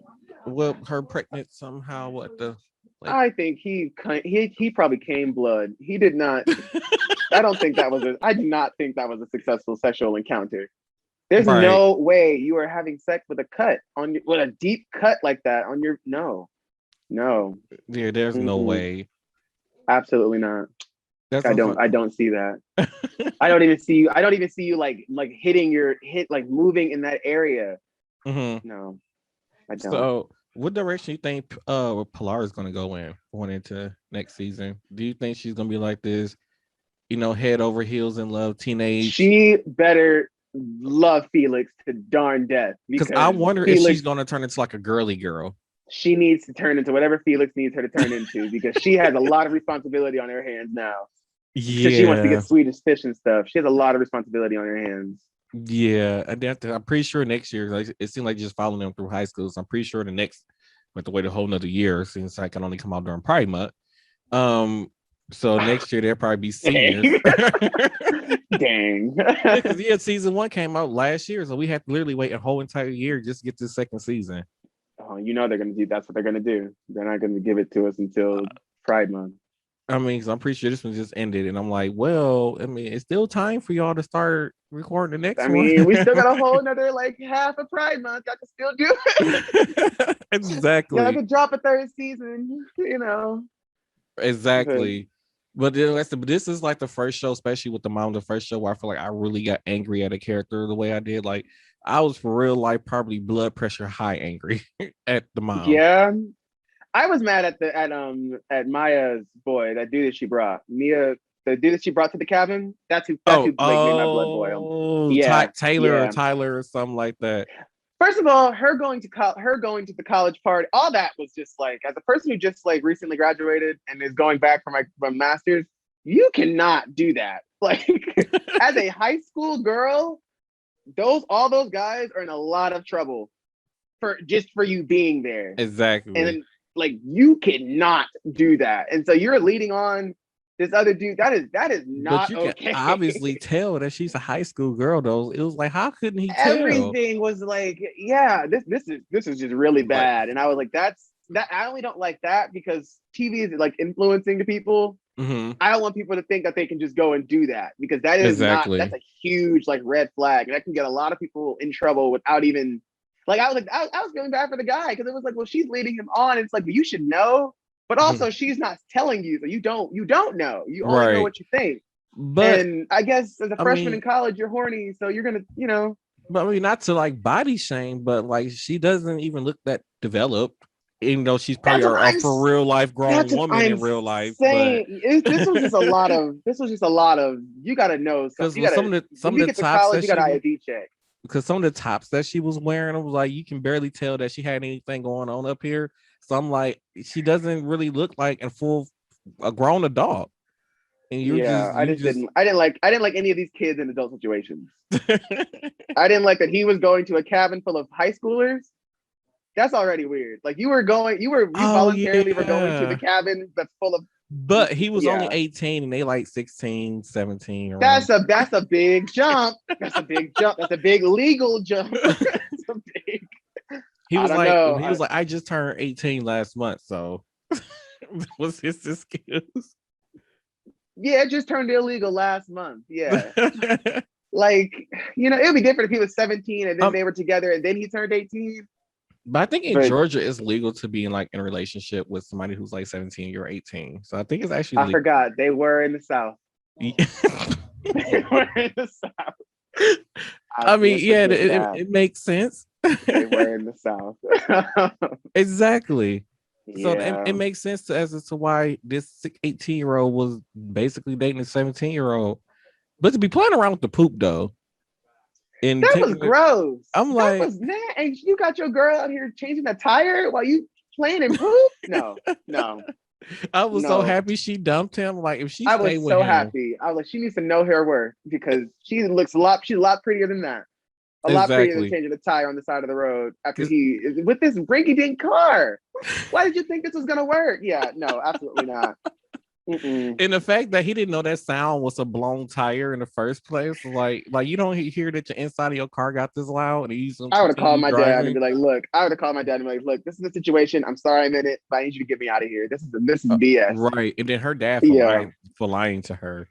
her pregnant somehow. What the like? I think he probably came blood. He did not. I don't think that was a. I do not think that was a successful sexual encounter. There's Right. no way you are having sex with a cut on your, with a deep cut like that on your. No, no, Yeah, there's no mm-mm, way. absolutely not. That's I what don't. I don't see that. I'm I don't even see you. I don't even see you like hitting your hit like moving in that area. hmm No, I don't. So, what direction you think Pilar is going to go in going into next season? Do you think she's going to be like this, head over heels in love teenage? She better love Felix to darn death Because I because wonder if she's Felix. going to turn into like a girly girl. She needs to turn into whatever Felix needs her to turn into because she has a lot of responsibility on her hands now. Because she wants to Yeah, get Swedish fish and stuff. She has a lot of responsibility on her hands. yeah. I'm pretty sure next year, like, it seemed like just following them through high school. So I'm pretty sure the next, we have to wait a whole nother year since I can only come out during Pride Month. Um, so next year they'll probably be seniors. Dang. Dang. Yeah, because season one came out last year, so we had to literally wait a whole entire year just to get to the second season. Oh, you know they're gonna do. That's what they're gonna do. They're not gonna give it to us until Pride Month. I mean, 'cause I'm pretty sure this one just ended, and I'm like, well, I mean, it's still time for y'all to start recording the next I one. mean, we still got a whole another like half of Pride Month. Y'all can still do it. Y'all Exactly, can drop a third season. You know. But exactly. But then this is like the first show, especially with the mom, the first show where I feel like I really got angry at a character the way I did. Like I was for real, like probably blood pressure high angry at the mom. yeah, I was mad at the at Maya's boy, that dude that she brought. Mia, the dude that she brought to the cabin. That's Oh, who like made my blood boil. Yeah, Taylor or yeah. Tyler or something like that. First of all, her going to the college party, all that was just like, as a person who just like recently graduated and is going back for my master's, you cannot do that. Like, as a high school girl, all those guys are in a lot of trouble for you being there. Exactly. And like you cannot do that. And so you're leading on this other dude. That is But not you can okay. obviously tell that she's a high school girl, though. It was like, how couldn't he tell? Everything was like, yeah, this is just really Like, bad. And I was like, that's that I only don't like that because TV is like influencing the people. mm-hmm, I don't want people to think that they can just go and do that because that's exactly. a huge like red flag. And that can get a lot of people in trouble without even like I was feeling bad for the guy because it was like, well, she's leading him on. It's like, well, you should know, but Mhm. also she's not telling you, so you don't know. You only know Right. what you think. But And I guess as a I freshman in mean, college, you're horny, so you're gonna, not to like body shame, but like she doesn't even look that developed, even though she's probably that's what a I'm for real life grown that's what woman I'm in real life. But saying. This was just a lot of you got to know something. because You with got to some when of you the get to tops college, that you got she to was, IID check. because some of the tops that she was wearing, I was like, you can barely tell that she had anything going on up here. So I'm like, she doesn't really look like a grown adult. And Yeah, I you just just I didn't like any of these kids in adult situations. I didn't like that he was going to a cabin full of high schoolers. That's already weird. Like you Oh voluntarily were going to the yeah. cabin that's full of But he was only yeah. 18 and they like 16, 17 That's around. a big jump. That's a big jump. That's a big legal jump. That's a big. I don't know. He was like, I just turned 18 last month, so was his excuse. Yeah, it just turned illegal last month. Yeah. Like, it would be different if he was 17 and then um, they were together and then he turned 18. but I think in But Georgia it's legal to be in like in a relationship with somebody who's like 17, you're 18. So I think it's actually I legal. forgot they were in the South. They were in the South. I I mean, did yeah, forget that. it makes sense. They were in the South. Exactly. So it Yeah. makes sense as to why this 18-year-old was basically dating a 17-year-old. But to be playing around with the poop though, and That was taking it, gross. I'm That like, was man. And you got your girl out here changing a tire while you playing in poop? No, no, I was so no. happy she dumped him. Like, if she I stayed was with so him, happy. I was like, she needs to know her worth because she's a lot prettier than that. A lot prettier than exactly. changing a tire on the side of the road after Because he with this rinky dink car. Why did you think this was gonna work? Yeah, no, absolutely not. Mm-mm. and the fact that he didn't know that sound was a blown tire in the first place, like you don't hear that your inside of your car got this loud, and he's gonna I would have called continue my dad and driving. be like, look, I would have called my dad and be like, look, this is the situation. I'm sorry I'm in it, but I need you to get me out of here. This is BS. Right, and then her dad Yeah. for lying to her.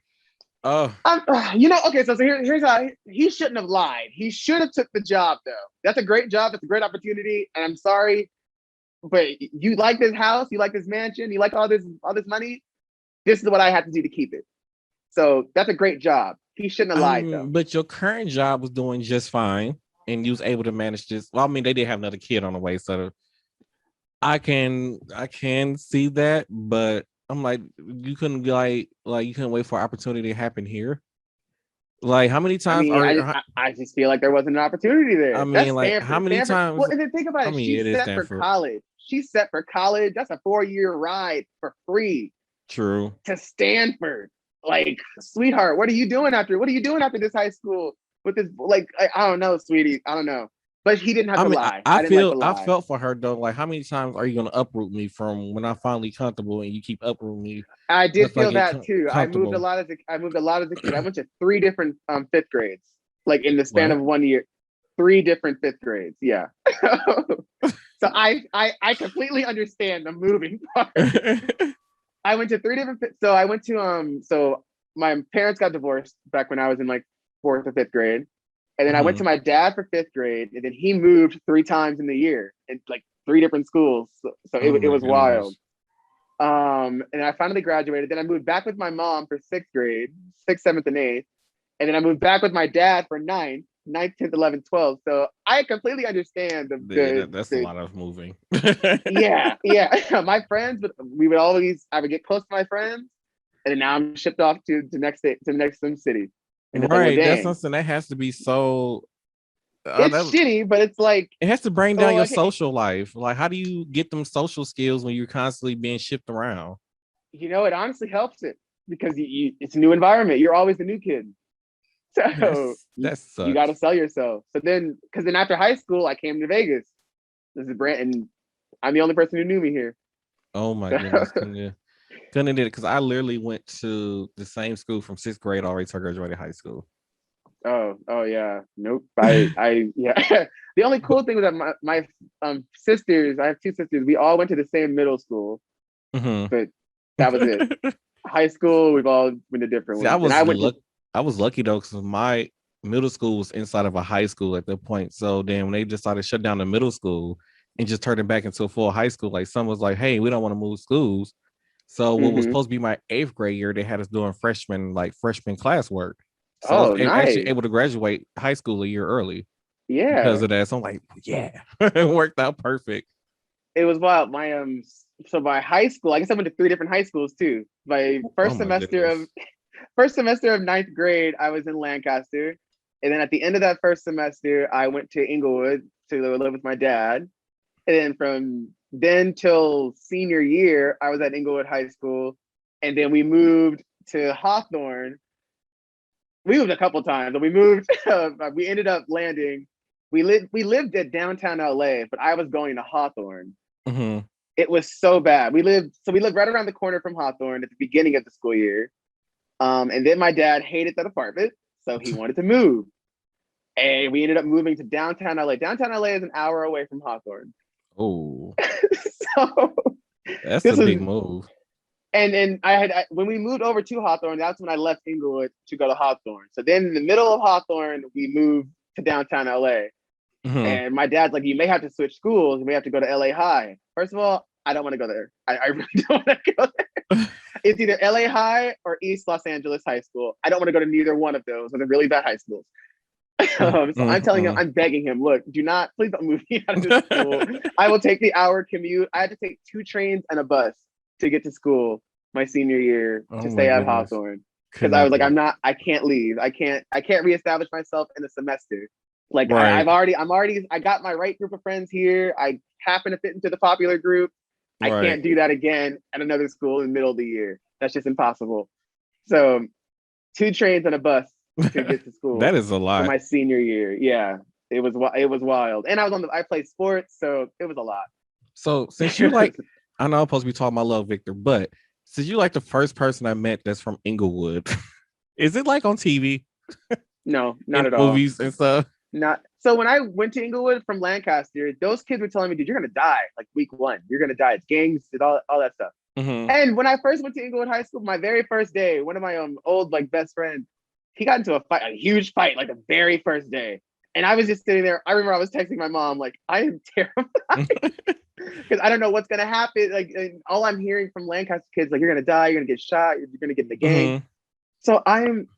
Oh, Okay, so here's how he shouldn't have lied. He should have took the job though. That's a great job. That's a great opportunity. And I'm sorry, but you like this house, you like this mansion, you like all this money. This is what I have to do to keep it. So that's a great job. He shouldn't have lied though. but your current job was doing just fine, and you was able to manage this. Well, I mean, they did have another kid on the way, so I can see that, but I'm like, you couldn't be like you couldn't wait for opportunity to happen here. Like, how many I times mean, are I just feel like there wasn't an opportunity I there. That's mean, like, how Stanford. many Stanford. Well, times? and then think about I it. mean, it She's is set for Stanford. college. She's set for college. That's a 4-year ride for free True. to Stanford. Like, sweetheart, what are you doing after this high school with this? Like, I don't know, sweetie. I don't know. But he didn't have I to mean, lie. I I didn't like feel the I lie. felt for her though. Like, how many times are you gonna uproot me from when I'm finally comfortable, and you keep uprooting me I did once I feel get that too. comfortable? I moved a lot as a kid. I went to three different fifth grades, like in the span What? of 1 year. Three different fifth grades. Yeah. So I completely understand the moving part. I went to three different. So I went to So my parents got divorced back when I was in like fourth or fifth grade, and then I went Mhm. to my dad for fifth grade, and then he moved three times in the year in like three different schools. So Oh it my was wild. goodness. And I finally graduated. Then I moved back with my mom for sixth grade, sixth, seventh, and eighth. And then I moved back with my dad for ninth, 10th, 11th, 12th. So I completely understand Yeah, that's a lot of moving. yeah. My friends, I would get close to my friends, and then now I'm shipped off to the next state, to the next city, and it's like, well, Right. That's dang, something that has to be so. it's That shitty, but it's like, it has to bring down oh, your okay, social life. Like, how do you get them social skills when you're constantly being shipped around? it honestly helps it because it's a new environment. You're always the new kid. So That you got to sucks. sell yourself. So then, because then after high school, I came to Vegas. This is Brent, and I'm the only person who knew me here. Oh my So, goodness, couldn't do it because I literally went to the same school from sixth grade all the way to I graduated high school. oh yeah, nope. I yeah. The only But cool thing was that my sisters, I have two sisters. We all went to the same middle school, mhm. but that was it. High school, we've all went to different See, I ones, and was I went to. luck. I was lucky though, because my middle school was inside of a high school at that point. So then when they decided to shut down the middle school and just turn it back into a full high school, like some was like, "Hey, we don't want to move schools." So what was Hmm. supposed to be my eighth grade year, they had us doing freshman classwork. So I was Oh, actually nice. able to graduate high school a year early because Yeah, of that. So I'm like, yeah, it worked out perfect. it was wild. So my high school, I guess I went to three different high schools too. My Oh my goodness. first semester of ninth grade, I was in Lancaster, and then at the end of that first semester, I went to Inglewood to live with my dad. And then from then till senior year, I was at Inglewood High School, and then we moved to Hawthorne. We moved a couple times, but we moved. We ended up landing. We lived at downtown LA, but I was going to Hawthorne. Mhm. It was so bad. We lived right around the corner from Hawthorne at the beginning of the school year. And then my dad hated that apartment, so he wanted to move. And we ended up moving to downtown LA. Downtown LA is an hour away from Hawthorne. Oh, So that's a this was big move. and when we moved over to Hawthorne, that's when I left Inglewood to go to Hawthorne. So then in the middle of Hawthorne, we moved to downtown LA. Mhm. And my dad's like, you may have to switch schools. You may have to go to LA High. First of all, I don't want to go there. I really don't want to go there. It's either LA High or East Los Angeles High School. I don't want to go to neither one of those. They're really bad high schools. So I'm telling him, Mhm. I'm begging him, look, please don't move me out of this school. I will take the hour commute. I had to take two trains and a bus to get to school my senior year Oh to my stay at goodness. Hawthorne Could because I was not like, do it. I can't leave. I can't reestablish myself in a semester. Like Right. I got my right group of friends here. I happen to fit into the popular group. I Right. can't do that again at another school in the middle of the year. That's just impossible. So two trains and a bus to get to That school is a for lot. my senior year. Yeah, it was wild, and I played sports, so it was a lot. So since you like, I know I'm supposed to be talking about love, Victor, but since you like the first person I met that's from Inglewood, is it like on TV No, in not at all. movies and stuff? Not so. When I went to Inglewood from Lancaster, those kids were telling me, "Dude, you're gonna die like week one. You're gonna die. It's gangs, it's all that stuff." Mm-hmm. And when I first went to Inglewood High School, my very first day, one of my old like best friends, he got into a fight, a huge fight, like the very first day. And I was just sitting there. I remember I was texting my mom, like, I am terrified because I don't know what's gonna happen. Like, and all I'm hearing from Lancaster kids, like, you're gonna die, you're gonna get shot, you're gonna get in the gang. Mm-hmm. So I'm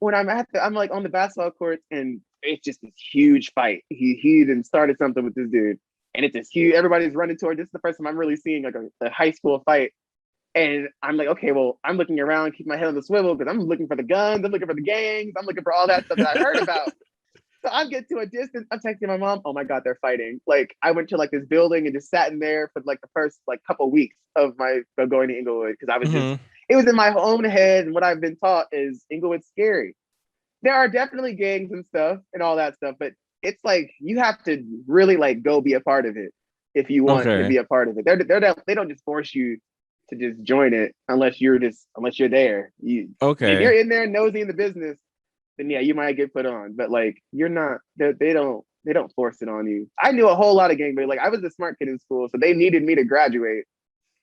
like on the basketball court, and it's just this huge fight. He then started something with this dude, and it's this huge. Everybody's running toward. This is the first time I'm really seeing like a high school fight. And I'm like, okay, well, I'm looking around, keep my head on the swivel because I'm looking for the guns, I'm looking for the gangs, I'm looking for all that stuff that I heard about. So I get to a distance. I'm texting my mom. Oh my god, they're fighting! Like I went to like this building and just sat in there for like the first like couple weeks of going to Inglewood because I was just Mm-hmm. it was in my own head, and what I've been taught is Inglewood's scary. There are definitely gangs and stuff and all that stuff, but it's like you have to really like go be a part of it if you want to Okay. be a part of it. They don't just force you to just join it unless you're there. If you're Okay. in there nosy in the business, then yeah, you might get put on. But like you're not. They don't force it on you. I knew a whole lot of gangbangers. Like I was a smart kid in school, so they needed me to graduate.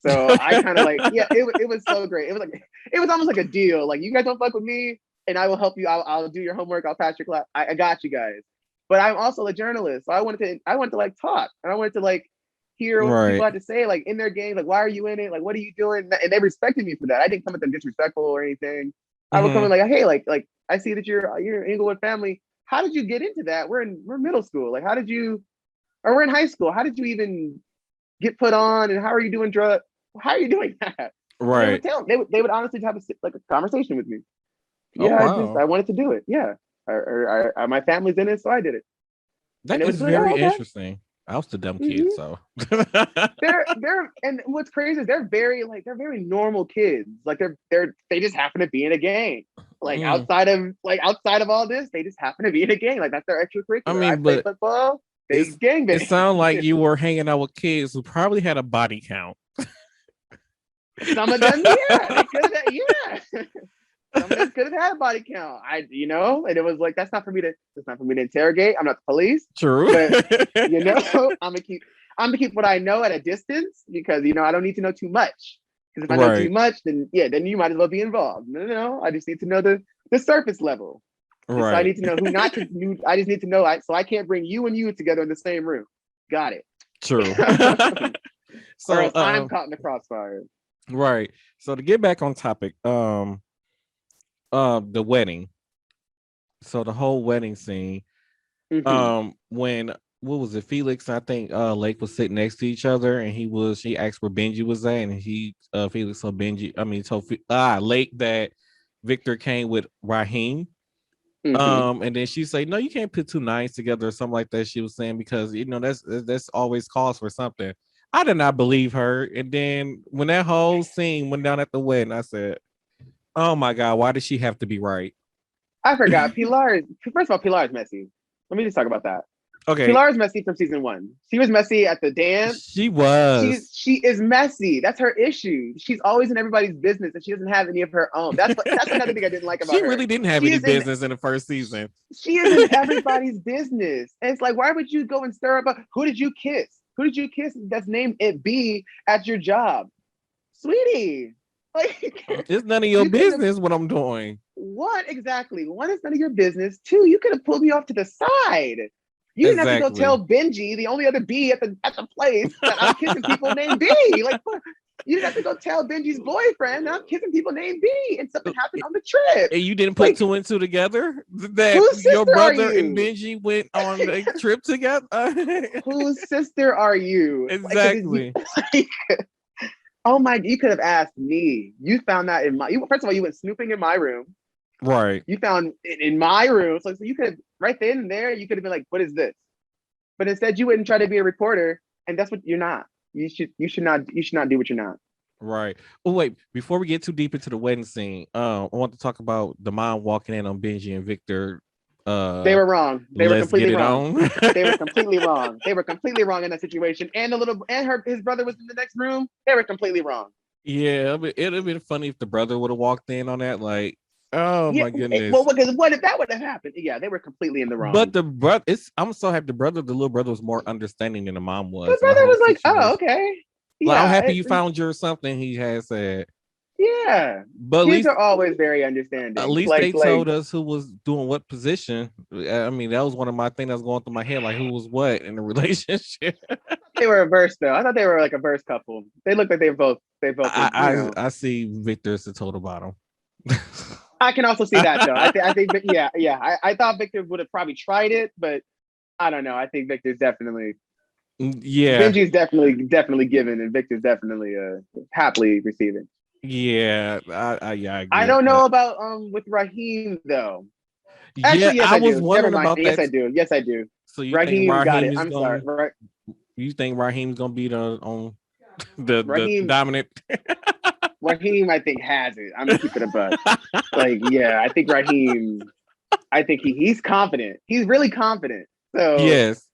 So I kind of like, yeah, it was so great. It was like it was almost like a deal. Like you guys don't fuck with me, and I will help you. I'll do your homework. I'll pass your class. I got you guys. But I'm also a journalist, so I wanted to like talk, and I wanted to like hear what people Right. had to say, like in their game, like why are you in it, like what are you doing, and they respected me for that. I didn't come at them disrespectful or anything. I would come Mm-hmm. in like, hey, like I see that you're an Inglewood family. How did you get into that? We're middle school. Like how did you, or we're in high school. How did you even get put on, and how are you doing drugs? How are you doing that? And they Right. would tell they would honestly have like a conversation with me. Oh Yeah, wow. I wanted to do it. Yeah, my family's in it, so I did it. And That they would is just be like, very oh, okay. interesting. I was the dumb kid, Mm-hmm. so And what's crazy is they're very normal kids. Like they just happen to be in a gang. Like mm. outside of all this, they just happen to be in a gang. Like that's their I extracurricular. I mean, play but football. They it's gang it bang. sounded like you were hanging out with kids who probably had a body count. Some of them, yeah, they could have. Yeah, some of them could have had a body count. And it was like that's not for me to interrogate. I'm not the police, True. but I'm gonna keep what I know at a distance because I don't need to know too much. Because if I know too Right. much, then yeah, then you might as well be involved. No, no, no. I just need to know the surface level. So I Right. need to know who not to. I just need to know. So I can't bring you and you together in the same room. Got True. it. Or so else I'm caught in the crossfire. right. So to get back on topic, the wedding. So the whole wedding scene, Mm-hmm. when what was it, Felix, I think Lake was sitting next to each other, and she asked where Benji was at, and Felix told Lake that Victor came with Raheem. Mm-hmm. And then she said, no, you can't put two nines together or something like that. She was saying, because that's always calls for something. I did not believe her. And then when that whole scene went down at the wedding, I said, oh my God, why did she have to be right? I forgot. Pilar. First of all, Pilar is messy. Let me just talk about that. Okay, Pilar is messy from season one. She was messy at the dance. she She was. she is messy. That's her issue. She's always in everybody's business, and she doesn't have any of her own. That's another thing I didn't like about She her. really didn't have She any is in business in the first season. she is in everybody's business. And it's like, why would you go and stir up? Who did you kiss? Who did you kiss? That's named it B at your job, sweetie. Like It's none of your you couldn't have. business what I'm doing. One, exactly. One, is none of your business. Two, you could have pulled me off to the side. You didn't have to go Exactly. tell Benji, the only other B at the place, that I'm kissing people named B. Like, you didn't have to go tell Benji's boyfriend that I'm kissing people named B, and something happened on the trip. And you didn't put Like, two and two together that whose your sister are brother and you? Benji went on a trip together. Whose sister are you? Like, Exactly. like, oh my, you could have asked me. You found that first of all, you went snooping in my room. Right. You found it in my room. So you could have, right then and there, you could have been like, what is this? But instead you wouldn't try to be a reporter, and that's what you're not. You should not do what you're not. Right. Oh wait, before we get too deep into the wedding scene, I want to talk about the mom walking in on Benji and Victor. They were wrong. They were Let's get completely it wrong. on. They were completely wrong. They were completely wrong in that situation. And his brother was in the next room. They were completely wrong. Yeah, it'd have been funny if the brother would have walked in on that. Like, oh Yeah. my Well, goodness. because what if that would have happened? Yeah, they were completely in the But wrong. the brother, I'm so happy the little brother was more understanding than the mom The was in the brother whole was like, "Oh, situation. okay." Like, I'm Yeah, happy you found your something, he has said. yeah. But Kids are always very at understanding. least they told us who was doing what position. I mean, that was one of my things that's going through my head, like who was what in the relationship. They were a verse though. I thought they were like a verse couple. They look like they both were, I see Victor as the total bottom. I can also see that though. I think yeah. I thought Victor would have probably tried it, but I don't know. I think Victor's definitely Yeah, Benji's definitely given, and Victor's definitely happily receiving. yeah, I I agree with don't know that. about with Raheem though. Yeah, Actually, yes, I I was do. Never wondering mind. about Yes, that. I do. Yes, I do. So you think Raheem got Raheem it. is I'm sorry. going? You think Raheem's gonna be the on the Raheem, dominant? Raheem, I think has it. I'm gonna keep it a buck. Like, yeah, I think Raheem. I think he's confident. He's really confident. So Yes,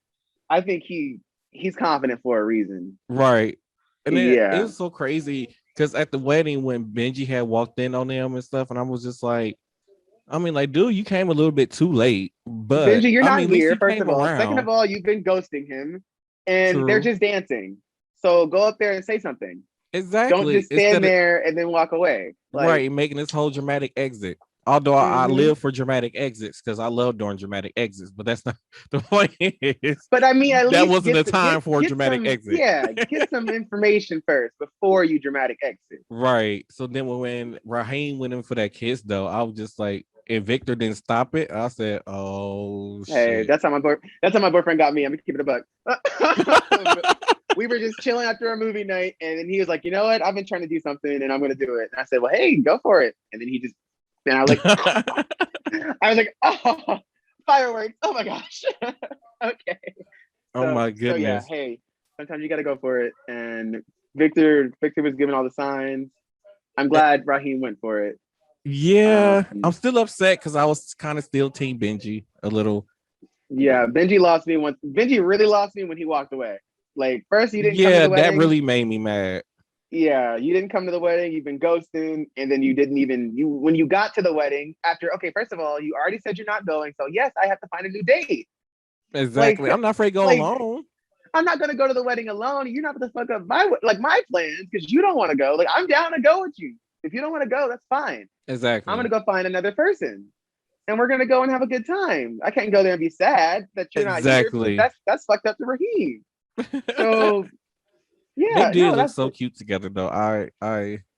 I think he's confident for a reason. right. And then it Yeah, was so crazy because at the wedding when Benji had walked in on them and stuff, and I was just like, I mean, like, dude, you came a little bit too late, but Benji, you're I not mean, at least here. he First came of all, second of around. all, you've been ghosting him, and they're True, just dancing. So go up there and say something. Don't exactly. just stand Instead of there and then walk away. Like, right making this whole dramatic exit. Although I mm-hmm. live for dramatic exits because I love doing dramatic exits, but that's not the point. Is But I mean, at that least wasn't get the some get time for a get dramatic some exit. yeah, get some information first before you dramatic exit. Right. So then when Raheem went in for that kiss, though, I was just like, and Victor didn't stop it. I said, "Oh Hey, shit." that's how my boyfriend got me. I'm gonna keep it a buck. We were just chilling after a movie night, and then he was like, "You know what? I've been trying to do something, and I'm gonna do it." And I said, "Well, hey, go for it." And then then I was like, I was like, "Oh, fireworks! Oh my gosh!" Okay, Oh so my yeah, goodness. hey, sometimes you gotta go for it. And Victor was giving all the signs. I'm Eh, glad Raheem went for it. Yeah, I'm Um, still upset because I was kind of still Team Benji a little. yeah, Benji lost me once. Benji really lost me when he walked away. Like first, you didn't come to Yeah, the that wedding. really made me mad. Yeah, you didn't come to the wedding. You've been ghosting, and then you didn't even you when you got to the wedding after. Okay, first of all, you already said you're not going, so yes, I have to find a new date. Like, Exactly. I'm not afraid to go like alone. I'm not gonna go to the wedding alone. You're not gonna fuck up my plans because you don't want to go. Like I'm down to go with you. If you don't want to go, that's fine. I'm gonna Exactly. go find another person, and we're gonna go and have a good time. I can't go there and be sad that you're not here because Exactly. that's fucked up to Raheem. So They yeah, did no, look that's so cute together though.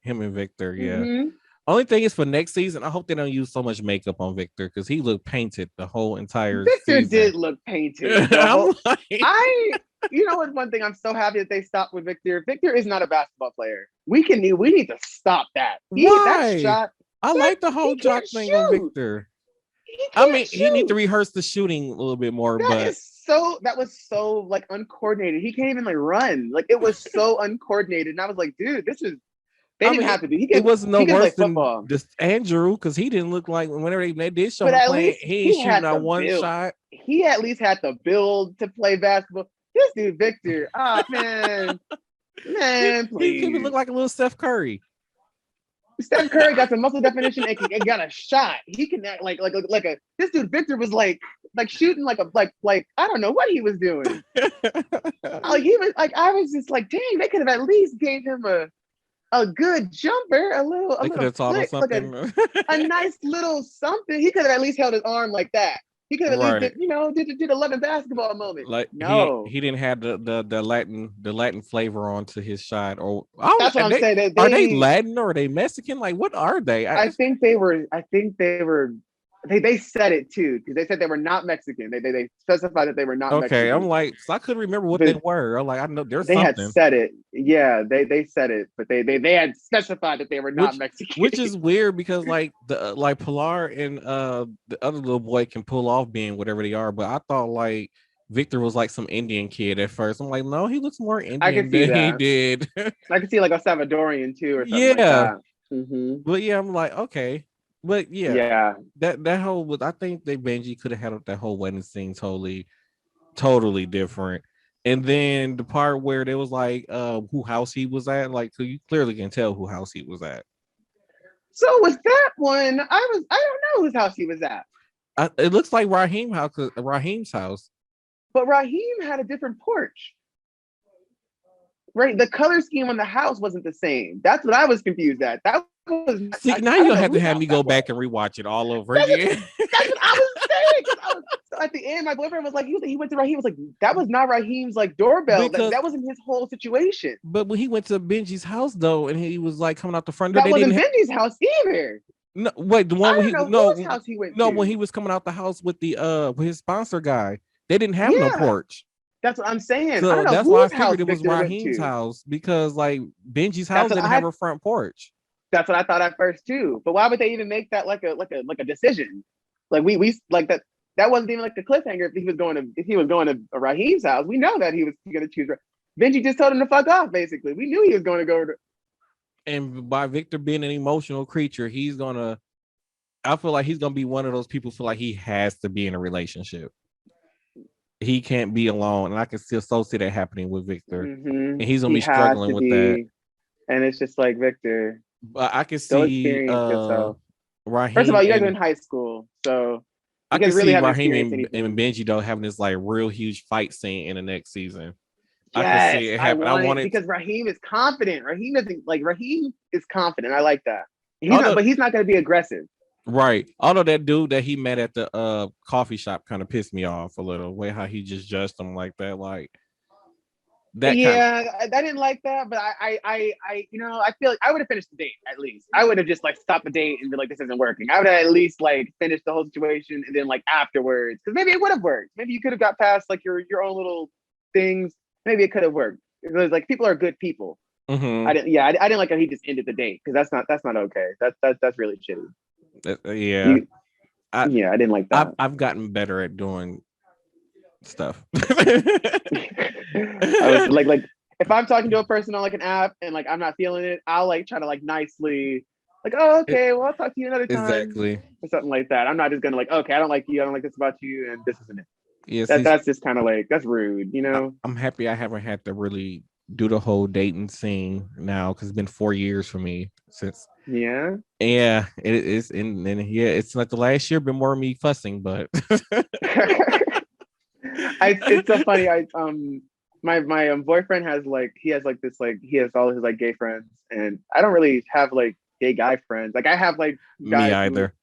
Him and Victor, yeah. mm-hmm. Only thing is for next season, I hope they don't use so much makeup on Victor because he looked painted the whole entire Victor season. did look painted. The I'm whole like, I you know what one thing I'm so happy that they stopped with Victor. Victor is not a basketball player. We need to stop that. He that why? shot I that like the he whole can't jock thing on shoot. Victor. He I can't mean, he need to shoot. rehearse the shooting a little bit more, but That was so like uncoordinated. He can't even like run. Like it was so uncoordinated. And I was like, dude, this is they I didn't mean, have to do. it wasn't no He can play worse than football. this Andrew because he didn't look like whenever they did show But him at playing, least he ain't he shooting had out the one build. shot. He at least had the build to play basketball. This dude, Victor, man, He even please. looked like a little Steph Curry. Steph Curry got some muscle definition and got a shot. He can act like a this dude Victor was like shooting like a like I don't know what he was doing. Like he was like I was just like, dang, they could have at least gave him a good jumper, a They could little have taught him flick, like something. a nice little something. He could have at least held his arm like that. He could have at least Right. did 11 basketball moment. Like No, he didn't have the Latin flavor onto his shot. Or I that's what don't I'm saying. That are they they Latin or are they Mexican? Like what are they? I think they were they said it too because they said they were not Mexican. They specified that they were not Okay, I'm Mexican. like, so I couldn't remember what they The, were. I'm like, I know there's they had something. said it. Yeah, they said it, but they had specified that they were not Which Mexican. which is weird because like the like Pilar and the other little boy can pull off being whatever they are, but I thought like Victor was like some Indian kid at first. I'm like, no, he looks more I could Indian see than he that. did. I could see like a Salvadorian too or something like Yeah. that. Hmm. But yeah, I'm like, okay. But yeah, Yeah. that whole I think they Benji could have handled that whole wedding scene totally different. And then the part where there was like who house he was at, like so you clearly can tell who house he was at. So with that one, I don't know whose house he was at, It looks like Raheem's house. but Raheem had a different porch. right? The color scheme on the house wasn't the same. That's what I was confused at. That was not, See, now I don't you'll know have to whose have house me that go was. back and rewatch it all over That's what, again. that's what I was saying. Because I was so at the end, my boyfriend was like, he went to Raheem. He was like, that was not Raheem's like doorbell. Because That wasn't his whole situation. but when he went to Benji's house though, and he was like coming out the front door, That they didn't wasn't have Benji's house either. no wait, the I one when don't he know whose no house he went no when he to. was coming out the house with the with his sponsor guy, they didn't have no Yeah, porch. that's what I'm saying. I So don't know that's why I whose house figured it was Victor went Raheem's to. house because like Benji's That's house what didn't have I a front porch. that's what I thought at first too. But why would they even make that like a decision? Like we like that wasn't even like a cliffhanger if he was going to Raheem's house. We know that he was gonna choose. Benji just told him to fuck off, basically. We knew he was going to go to. And by Victor being an emotional creature, he's gonna I feel like he's gonna be one of those people who feel like he has to be in a relationship. He can't be alone. And I can still so see that happening with Victor. And he's gonna He be has struggling to with that. be, and it's just like Victor, But I can go see experience yourself. First of all, Raheem you guys are in and high school, so I you can guys really see haven't Raheem experienced and anything. Benji though having this like real huge fight scene in the next season. I can see Yes, it I happen. I want it wanted because Raheem is confident. Raheem is confident. I like that. He's not, although but he's not going to be aggressive. right. Although that dude that he met at the coffee shop kind of pissed me off a little. Way how he just judged him like that. Like that kind of Yeah, I didn't like that, but I feel like I would have finished the date at least. I would have just like stopped the date and be like, this isn't working. I would have at least like finished the whole situation and then like afterwards, because maybe it would have worked. Maybe you could have got past like your own little things. Maybe it could have worked. Because like people are good people. mm-hmm. I didn't like how he just ended the date because that's not okay. That's really shitty. Yeah. You I yeah, I didn't like that. I've gotten better at doing stuff. I was like if I'm talking to a person on like an app and like I'm not feeling it, I'll like try to like nicely like, oh okay, well I'll talk to you another time Exactly. or something like that. I'm not just gonna like, okay, I don't like you, I don't like this about you, and this isn't it. Yeah, That see, that's just kind of like that's rude, you know? I'm happy I haven't had to really do the whole dating scene now because it's been 4 years for me since. Yeah. Yeah, it is, and yeah, it's like the last year been more of me fussing, but It's so funny. My boyfriend has like he has like this like he has all his like gay friends, and I don't really have like gay guy friends. Like I have like me guys who either.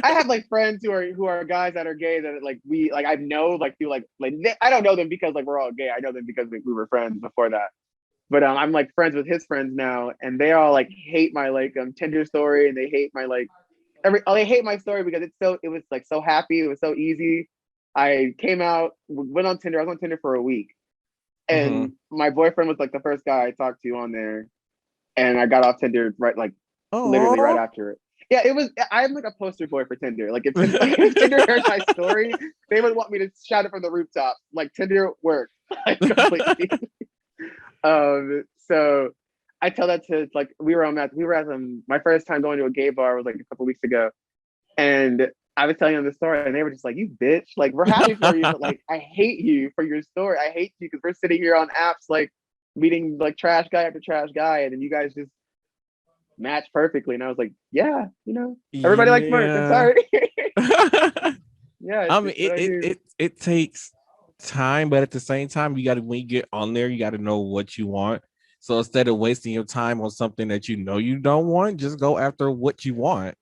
I have like friends who are guys that are gay that like we like I know like through like I don't know them because like we're all gay. I know them because we were friends before that. But I'm like friends with his friends now, and they all like hate my like Tinder story, and they hate my like they hate my story because it was like so happy, it was so easy. I came out, went on Tinder. I was on Tinder for a week, Mhm. and my boyfriend was like the first guy I talked to on there, and I got off Tinder right like literally right Oh, after it. Yeah, it was. I'm like a poster boy for Tinder. Like if Tinder heard my story, they would want me to shout it from the rooftop. Like Tinder worked like completely. So I tell that to like we were at my first time going to a gay bar was like a couple weeks ago, and I was telling them the story, and they were just like, "You bitch! Like we're happy for you, but like I hate you for your story. I hate you because we're sitting here on apps like meeting like trash guy after trash guy, and then you guys just match perfectly." And I was like, "Yeah, everybody likes Merc. I'm yeah. sorry. Yeah, I mean, it's what I do." it takes time, but at the same time, you got to when you get on there, you got to know what you want. So instead of wasting your time on something that you know you don't want, just go after what you want.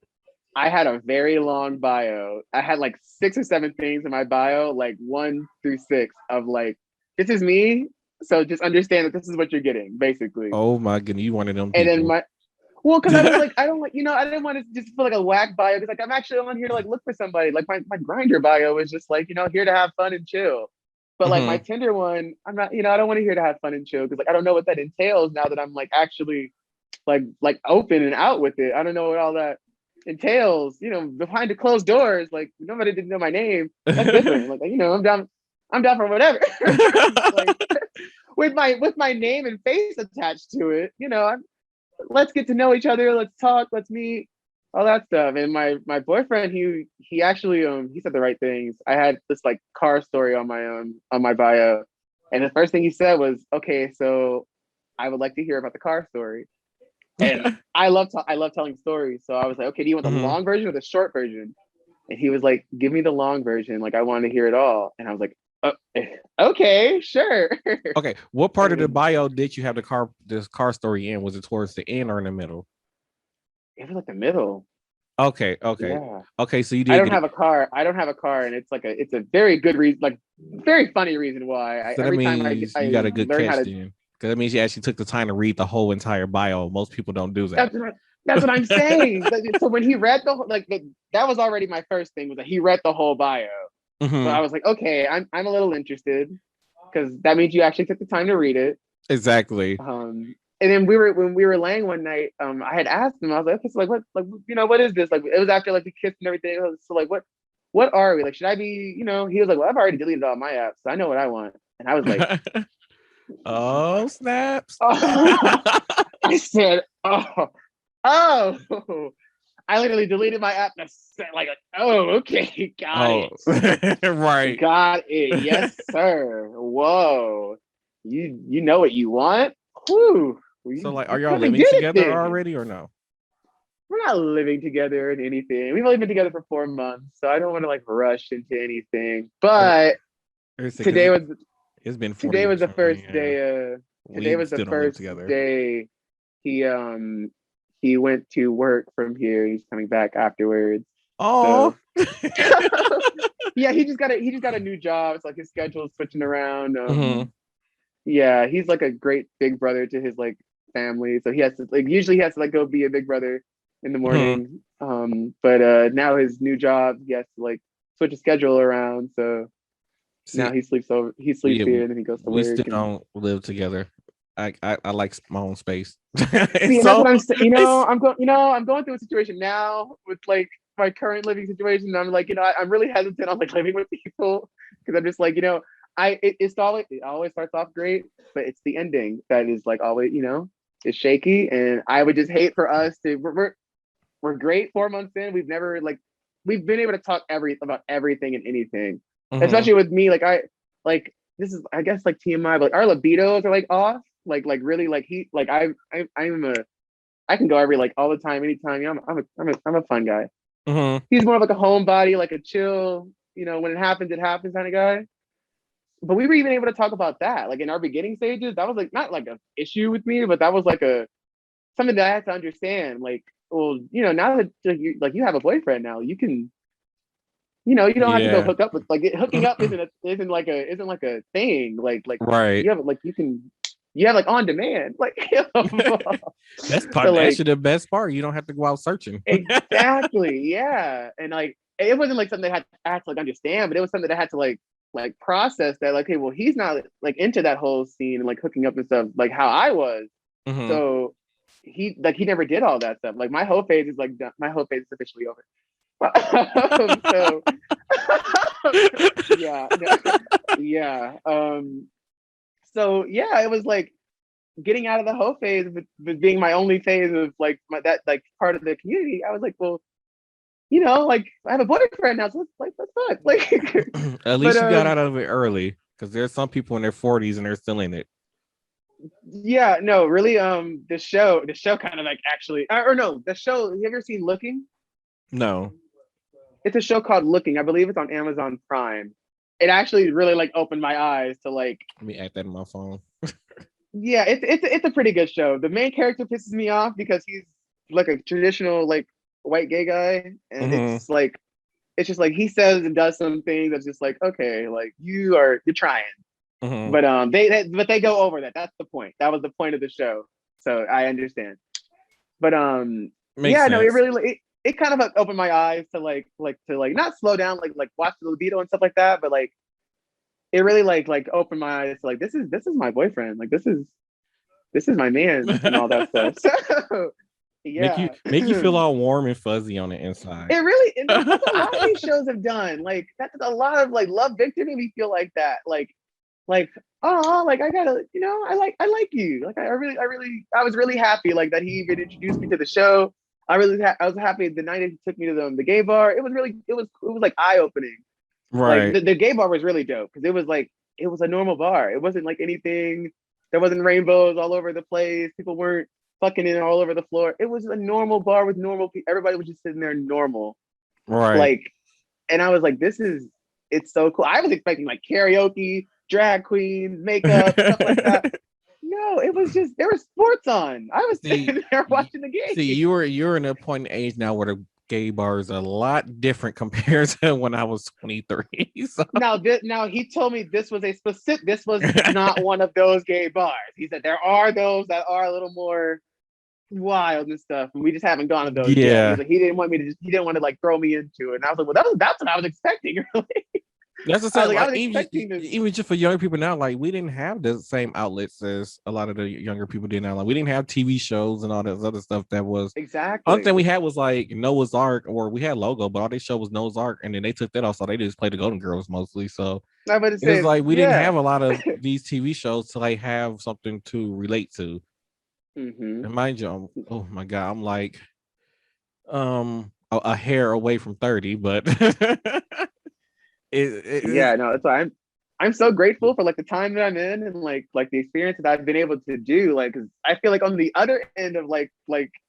I had a very long bio. I had like 6 or 7 things in my bio, like 1 through 6 of like, this is me. So just understand that this is what you're getting, basically. Oh my goodness, you one of them And then people. well, because I was like, I don't like, I didn't want to just feel like a whack bio because like I'm actually on here to like look for somebody. Like my grinder bio is just like, here to have fun and chill. But like my Mhm. Tinder one, I'm not, I don't want to hear to have fun and chill because like I don't know what that entails now that I'm like actually like open and out with it. I don't know what all that entails, behind the closed doors, like nobody didn't know my name. That's different. Like, I'm down for whatever. But like with my name and face attached to it, let's get to know each other, let's talk, let's meet, all that stuff. And my boyfriend, he actually he said the right things. I had this like car story on my bio. And the first thing he said was, okay, so I would like to hear about the car story. And I love telling stories. So I was like, okay, do you want the Mhm. long version or the short version? And he was like, give me the long version. Like I want to hear it all. And I was like, Okay, sure. Okay, what I part of the mean, bio did you have this car story in? Was it towards the end or in the middle? it was like the middle. Okay, okay, Yeah. okay. So you I did don't get it. have a car. I don't have a car, and it's a very good reason, like very funny reason why. So that Every time means you got I a good learn how catch to. then, because that means you actually took the time to read the whole entire bio. Most people don't do that. That's what, that's what I'm saying. So when he read that was already my first thing was that he read the whole bio. So Hmm. I was like, okay, I'm a little interested because that means you actually took the time to read it. Exactly. And then when we were laying one night, I had asked him, I was like, okay, so like what is this? Like it was after like we kissed and everything. So like what are we? Like, should I be, he was like, well, I've already deleted all my apps, so I know what I want. And I was like, Oh snaps! oh, I said, oh, I literally deleted my app. That's like, oh, okay, got Oh, it, right. got it, yes, sir. Whoa, you know what you want? Whew, So, like, are you y'all come and living get it together then. already or no? We're not living together in anything. We've only been together for 4 months, so I don't want to like rush into anything. Or But because today was it's been four today was years the for me. first Yeah, day. Today we was the still don't live first together. day he went to work from here. He's coming back afterwards. Oh. So yeah, he just got a new job. It's like his schedule's switching around. Hmm. Yeah, he's like a great big brother to his like family. So he has to like usually he has to like go be a big brother in the Hmm. morning. But now his new job, he has to like switch his schedule around. So See, now he sleeps we here and then he goes to we still work and don't live together. I like my own space. see, and that's what So I'm saying. it's I'm going through a situation now with like my current living situation. And I'm like, I'm really hesitant on like living with people because I'm just like, it always starts off great, but it's the ending that is like always, is shaky. And I would just hate for us to we're great 4 months in. We've been able to talk about everything and anything. Mhm. Especially with me, like this is I guess like TMI, but like our libidos are like off. Like really like he like I'm a I can go every like all the time, anytime. I'm a fun guy. Mhm. He's more of like a homebody, like a chill, when it happens kind of guy. But we were even able to talk about that. Like in our beginning stages, that was like not like an issue with me, but that was like a something that I had to understand. Like, well, now that you have a boyfriend now, you can, you don't have to go Yeah. hook up with like hooking up isn't like a thing. Like Right. you have like you have like on demand. Like That's so part. like Actually, the best part. You don't have to go out searching. exactly, yeah. And like it wasn't like something I had to like understand, but it was something that I had to like process that like, okay, well, he's not like into that whole scene and like hooking up and stuff like how I was. Mhm. So he never did all that stuff. Like my whole phase is like done. My whole phase is officially over. So yeah, no, yeah. So yeah, it was like getting out of the whole phase with being my only phase of like that like part of the community. I was like, well, like I have a boyfriend now, so let's fuck. Like, At but least you got out of it early, because there's some people in their 40s and they're still in it. yeah, no, really, the show kind of like actually, or no, the show. Have you ever seen Looking? No, It's a show called Looking. I believe it's on Amazon Prime. It actually really like opened my eyes to like, let me add that in my phone. yeah, it's a pretty good show. The main character pisses me off because he's like a traditional like white gay guy, and Hmm. it's just like he says and does some things that's just like, okay, like you're trying, Hmm. but they go over that. That's the point. That was the point of the show. So I understand. But Makes yeah, no, it sense. really it kind of like opened my eyes to like not slow down, like watch the libido and stuff like that, but like it really like opened my eyes to like this is my boyfriend, like this is my man and all that stuff. So yeah, make you feel all warm and fuzzy on the inside. it really and that's what a lot of these shows have done. Like that's a lot of like Love Victor made me feel like that. Like oh like I gotta I like you. Like I was really happy like that he even introduced me to the show. I was happy the night he took me to the gay bar. It was really it was like eye opening. Like Right. the gay bar was really dope because it was like it was a normal bar. It wasn't like anything. There wasn't rainbows all over the place. People weren't fucking in all over the floor. It was a normal bar with normal people. Everybody was just sitting there normal. Right. Like, and I was like, this is. it's so cool. I was expecting like karaoke, drag queens, makeup, stuff like that. No, it was just there was sports on. I was See, sitting there watching the game. you're in a point in age now where the gay bar is a lot different compared to when I was 23. So. Now he told me this was a specific. This was not one of those gay bars. He said there are those that are a little more wild and stuff, and we just haven't gone to those yet. He was Yeah. like, he didn't want me to he didn't want to like throw me into it. And I was like, well, that's what I was expecting. Really. That's the I was same. like, I Like was expecting this. even just for younger people now, like we didn't have the same outlets as a lot of the younger people did now. Like we didn't have TV shows and all this other stuff that was. Only thing Exactly. we had was like Noah's Ark, or we had Logo, but all they showed was Noah's Ark, and then they took that off, so they just played the Golden Girls mostly. So I would have it's said, like we didn't yeah. have a lot of these TV shows to like have something to relate to. Mm-hmm. And mind you, oh my god, I'm like a hair away from 30, but it is. Yeah, no, that's why I'm so grateful for like the time that I'm in and like the experience that I've been able to do. Like, 'cause I feel like on the other end of like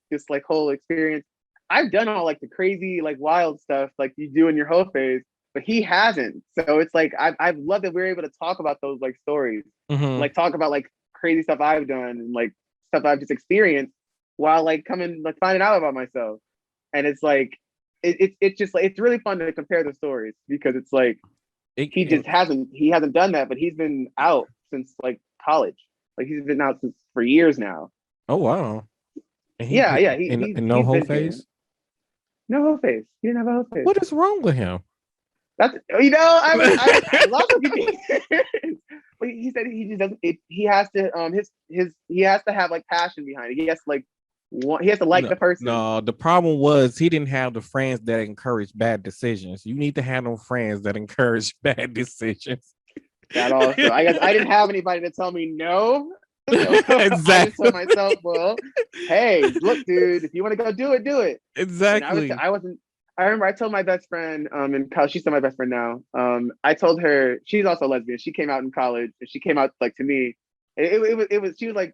this like whole experience, I've done all like the crazy like wild stuff like you do in your whole phase, but he hasn't. So it's like I've loved that we're able to talk about those like stories, Mhm. like talk about like crazy stuff I've done and like stuff I've just experienced while like coming like finding out about myself. And it's like it's just like it's really fun to compare the stories because it's like he And, just hasn't done that, but he's been out since like college. Like he's been out since for years now. oh wow. And Yeah, yeah, and no he's whole been here. face. No whole face. He didn't have a whole face. What is wrong with him? That's I love what you did. But he said he just doesn't. He has to his he has to have like passion behind it. He has to like he has to like No, the person. no. The problem was he didn't have the friends that encourage bad decisions. You need to have no friends that encourage bad decisions. That also, I guess I didn't have anybody to tell me no. So I just told Exactly. myself, well, hey, look, dude, if you want to go do it, do it. And Exactly. I wasn't. I remember I told my best friend in college. She's still my best friend now. I told her she's also lesbian. She came out in college, and she came out like to me. It was she was like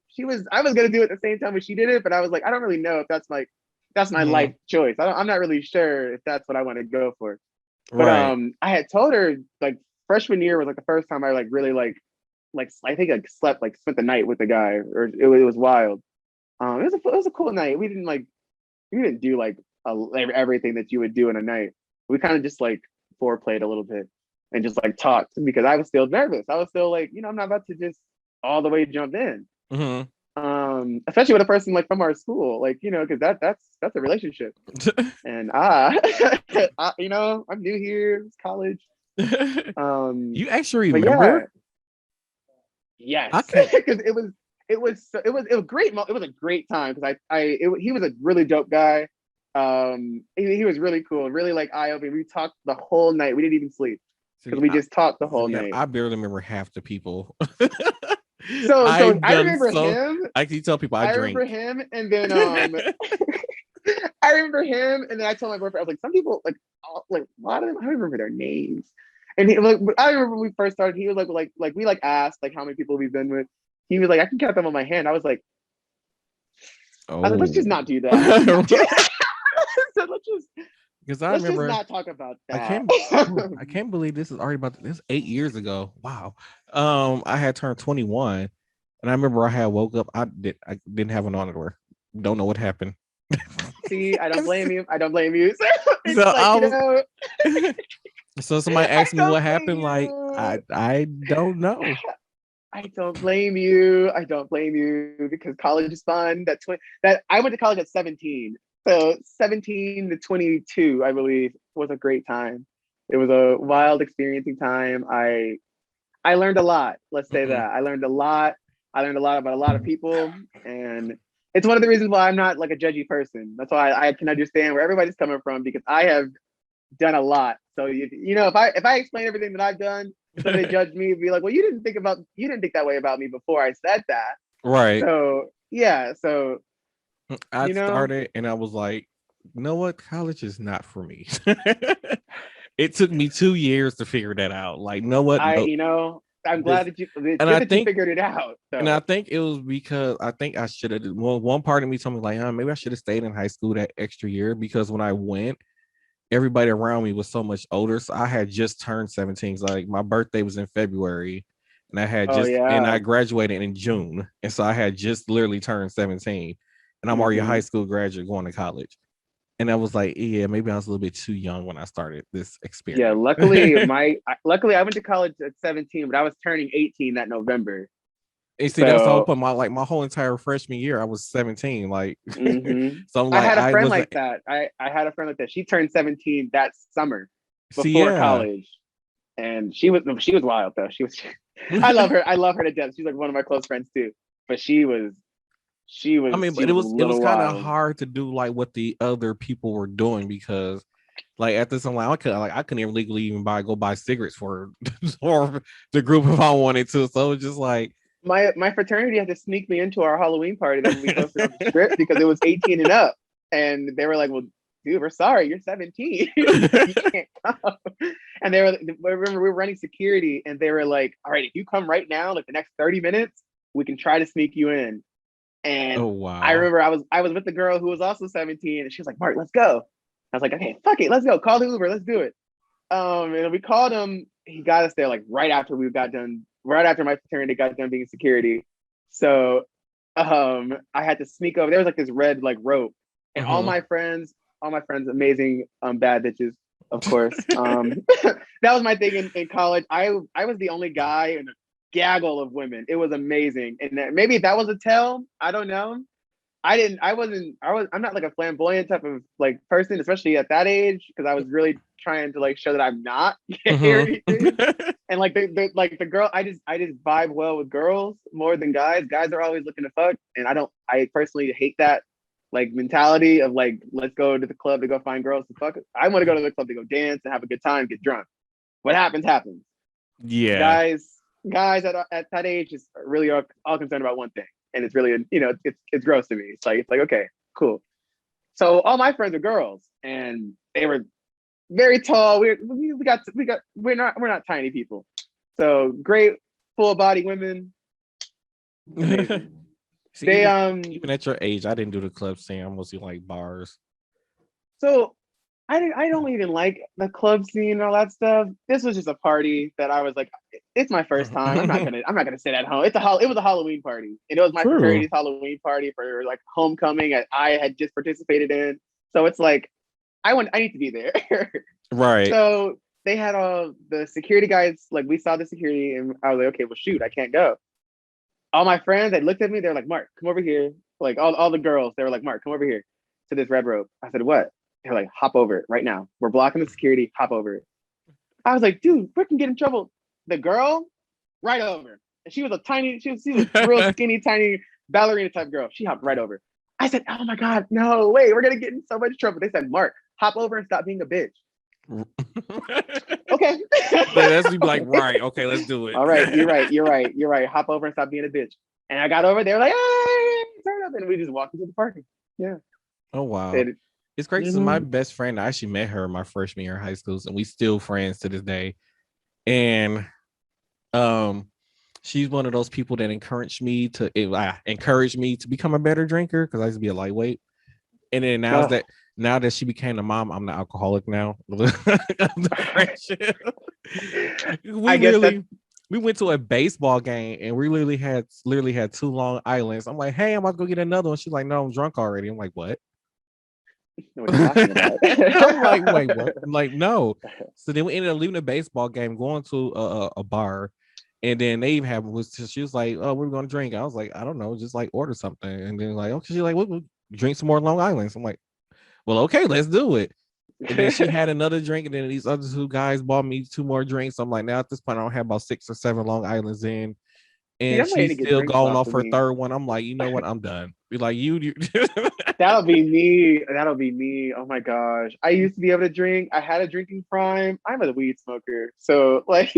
I was gonna do it at the same time when she did it, but I was like I don't really know if that's my life Mhm. choice. I'm not really sure if that's what I want to go for. But Right. I had told her like freshman year was like the first time I like really like I think I slept like spent the night with the guy or it was wild. It was a cool night. We didn't do like everything that you would do in a night. We kind of just like foreplayed a little bit and just like talked because I was still nervous. I was still like, I'm not about to just all the way jump in. Mhm. Especially with a person like from our school, like because that's a relationship. And I'm new here, it's college. You actually But yeah, remember? I yes, can't. because it was great. It was a great time because he was a really dope guy. He was really cool, really like eye opening. We talked the whole night. We didn't even sleep See, because we just talked the whole see, night. I barely remember half the people. So I've I done remember so. him. I can tell people I I drink. remember him, and then I remember him, and then I told my boyfriend, I was like, some people like a lot of them, I don't remember their names. And he like I remember when we first started, he was like we like asked like how many people we've been with. He was like, I can count them on my hand. I was like, let's just Oh, not do that. Let's not do that. So because I let's just remember not talk about I that. can't. I can't believe this is already about this 8 years ago. Wow. I had turned 21, and I remember I had woke up. I didn't have an underwear. Don't know what happened. See, I don't blame you. I don't blame you. So So it's like, I was. I So somebody asked me don't what blame happened. Like you. I don't know. I don't blame you. I don't blame you because college is fun. That I went to college at 17. So 17 to 22, I believe, was a great time. It was a wild experiencing time. I learned a lot. Let's say Mhm. that. I learned a lot. I learned a lot about a lot of people. And it's one of the reasons why I'm not like a judgy person. That's why I can understand where everybody's coming from because I have done a lot. So if I explain everything that I've done, somebody judge me, be like, well, you didn't think that way about me before I said that. Right. So yeah, so I you know, started and I was like, you know what? College is not for me. It took me 2 years to figure that out. Like, you know what? I No, you know, I'm this, glad that it's and good I that you think, figured it out. and I So think it was because I think I should have. Well, one part of me told me like, maybe I should have stayed in high school that extra year because when I went, everybody around me was so much older. So I had just turned 17. So like my birthday was in February and Oh I yeah. graduated in June. And so I had just literally turned 17 and I'm already a high Hmm. school graduate going to college. And I was like, yeah, maybe I was a little bit too young when I started this Yeah. experiment. Luckily I went to college at 17, but I was turning 18 that November. And see, that's the whole So point. My whole entire freshman year, I was 17. Like, hmm so I'm I like, had a I friend wasn't. like that. I had a friend like that. She turned 17 that summer See, before yeah. college. And she was wild though. She was I love her. I love her to death. She's like one of my close friends too. But I mean, she but it was a was little kind of wild. hard to do like what the other people were doing because like at this time, I couldn't even legally even go buy cigarettes for for the group if I wanted to. So it's just like, My fraternity had to sneak me into our Halloween party that we hosted on the strip because it was 18 and up. And they were like, well, dude, we're sorry, you're 17. You can't come. And I remember we were running security and they were like, all right, if you come right now, like the next 30 minutes, we can try to sneak you in. And oh I wow. remember I was with the girl who was also 17 and she was like, Mark, let's go. I was like, okay, fuck it, let's go. Call the Uber, let's do it. And we called him. He got us there like right after my fraternity got done being security. So I had to sneak over. There was like this red like rope, and Mhm. all my friends, amazing bad bitches, of course. That was my thing in college. I was the only guy in a gaggle of women. It was amazing, and maybe that was a tell. I don't know. I didn't. I wasn't. I was. I'm not like a flamboyant type of like person, especially at that age, because I was really trying to like show that I'm not gay or Mhm. anything. And like the girl, I just vibe well with girls more than guys. Guys are always looking to fuck, and I don't. I personally hate that like mentality of like let's go to the club to go find girls to fuck. I want to go to the club to go dance and have a good time, get drunk. What happens happens. Yeah. Guys, guys at that age is really all concerned about one thing, and it's really it's gross to me. It's like okay, cool. So all my friends are girls, and they were very tall. We're not tiny people. So great full body women, amazing. See, They even at your age, I didn't do the club scene. I mostly like bars. so I don't even like the club scene and all that stuff. This was just a party that I was like, it's my first time. I'm not gonna sit at home. It was a Halloween party, and it was my True. fraternity's Halloween party for like homecoming that I had just participated in. So it's like I need to be there. Right. So they had all the security guys. Like we saw the security, and I was like, okay, well shoot, I can't go. All my friends, they looked at me. They're like, Mark, come over here. Like all the girls, they were like, Mark, come over here to this red rope. I said, what? They're like, hop over it right now. We're blocking the security. Hop over it. I was like, dude, we can get in trouble. The girl, right over. And she was a real skinny, tiny ballerina type girl. She hopped right over. I said, oh my God, no, wait, we're gonna get in so much trouble. They said, Mark, hop over and stop being a bitch. Okay. That's be like, Okay. right, okay, let's do it. All right, you're right, you're right, you're right. Hop over and stop being a bitch. And I got over there, like, hey, turn up, and we just walked into the parking. Yeah. Oh wow. It, It's great because my mm-hmm. best friend, I actually met her my freshman year in high school, and we still friends to this day. And um she's one of those people that encouraged me to become a better drinker because I used to be a lightweight. And then Oh. now that she became a mom, I'm the alcoholic now. The friendship. we I guess that literally we went to a baseball game and we literally had two Long Islands. I'm like, hey, I'm about to go get another one. She's like, no, I'm drunk already. I'm like, what? know what you're talking about. I'm like, wait, what? I'm like, no. So then we ended up leaving the baseball game, going to a bar, and then they even have was she was like, oh, we're gonna drink. I was like, I don't know, just like order something, and then like, okay, she's like, we'll drink some more Long Islands. I'm like, well, okay, let's do it. And then she had another drink, and then these other two guys bought me two more drinks. I'm like, now at this point, I don't have about 6 or 7 Long Islands in, See, and I'm waiting to she's get still drinks going off off of her me. third one. I'm like, you know what? I'm done. Be like, you. That'll be me. That'll be me. Oh my gosh. I used to be able to drink. I had a drinking prime. I'm a weed smoker. So like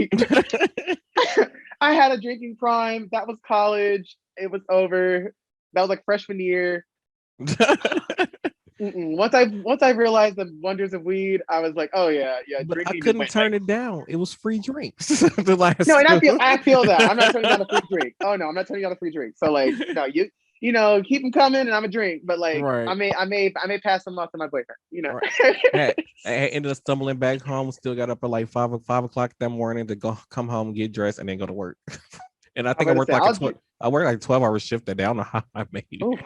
I had a drinking prime. That was college. It was over. That was like freshman year. Mm-mm. Once I realized the wonders of weed, I was like, oh yeah, yeah. But I Drinking just couldn't went like turn it down. It was free drinks. The no, last and I two. feel I feel that. I'm not turning down a free drink. Oh no, I'm not turning down a free drink. So like, no, keep them coming, and I'm a drink. But like, I Right. may, I may, I may pass them off to my boyfriend. Right. I ended up stumbling back home. Still got up at like 5 o'clock that morning to go come home, get dressed, and then go to work. And I I'm think I about to worked say, like a I'll 12. do. I worked like 12-hour shift that day. I don't know how I made it. Oh,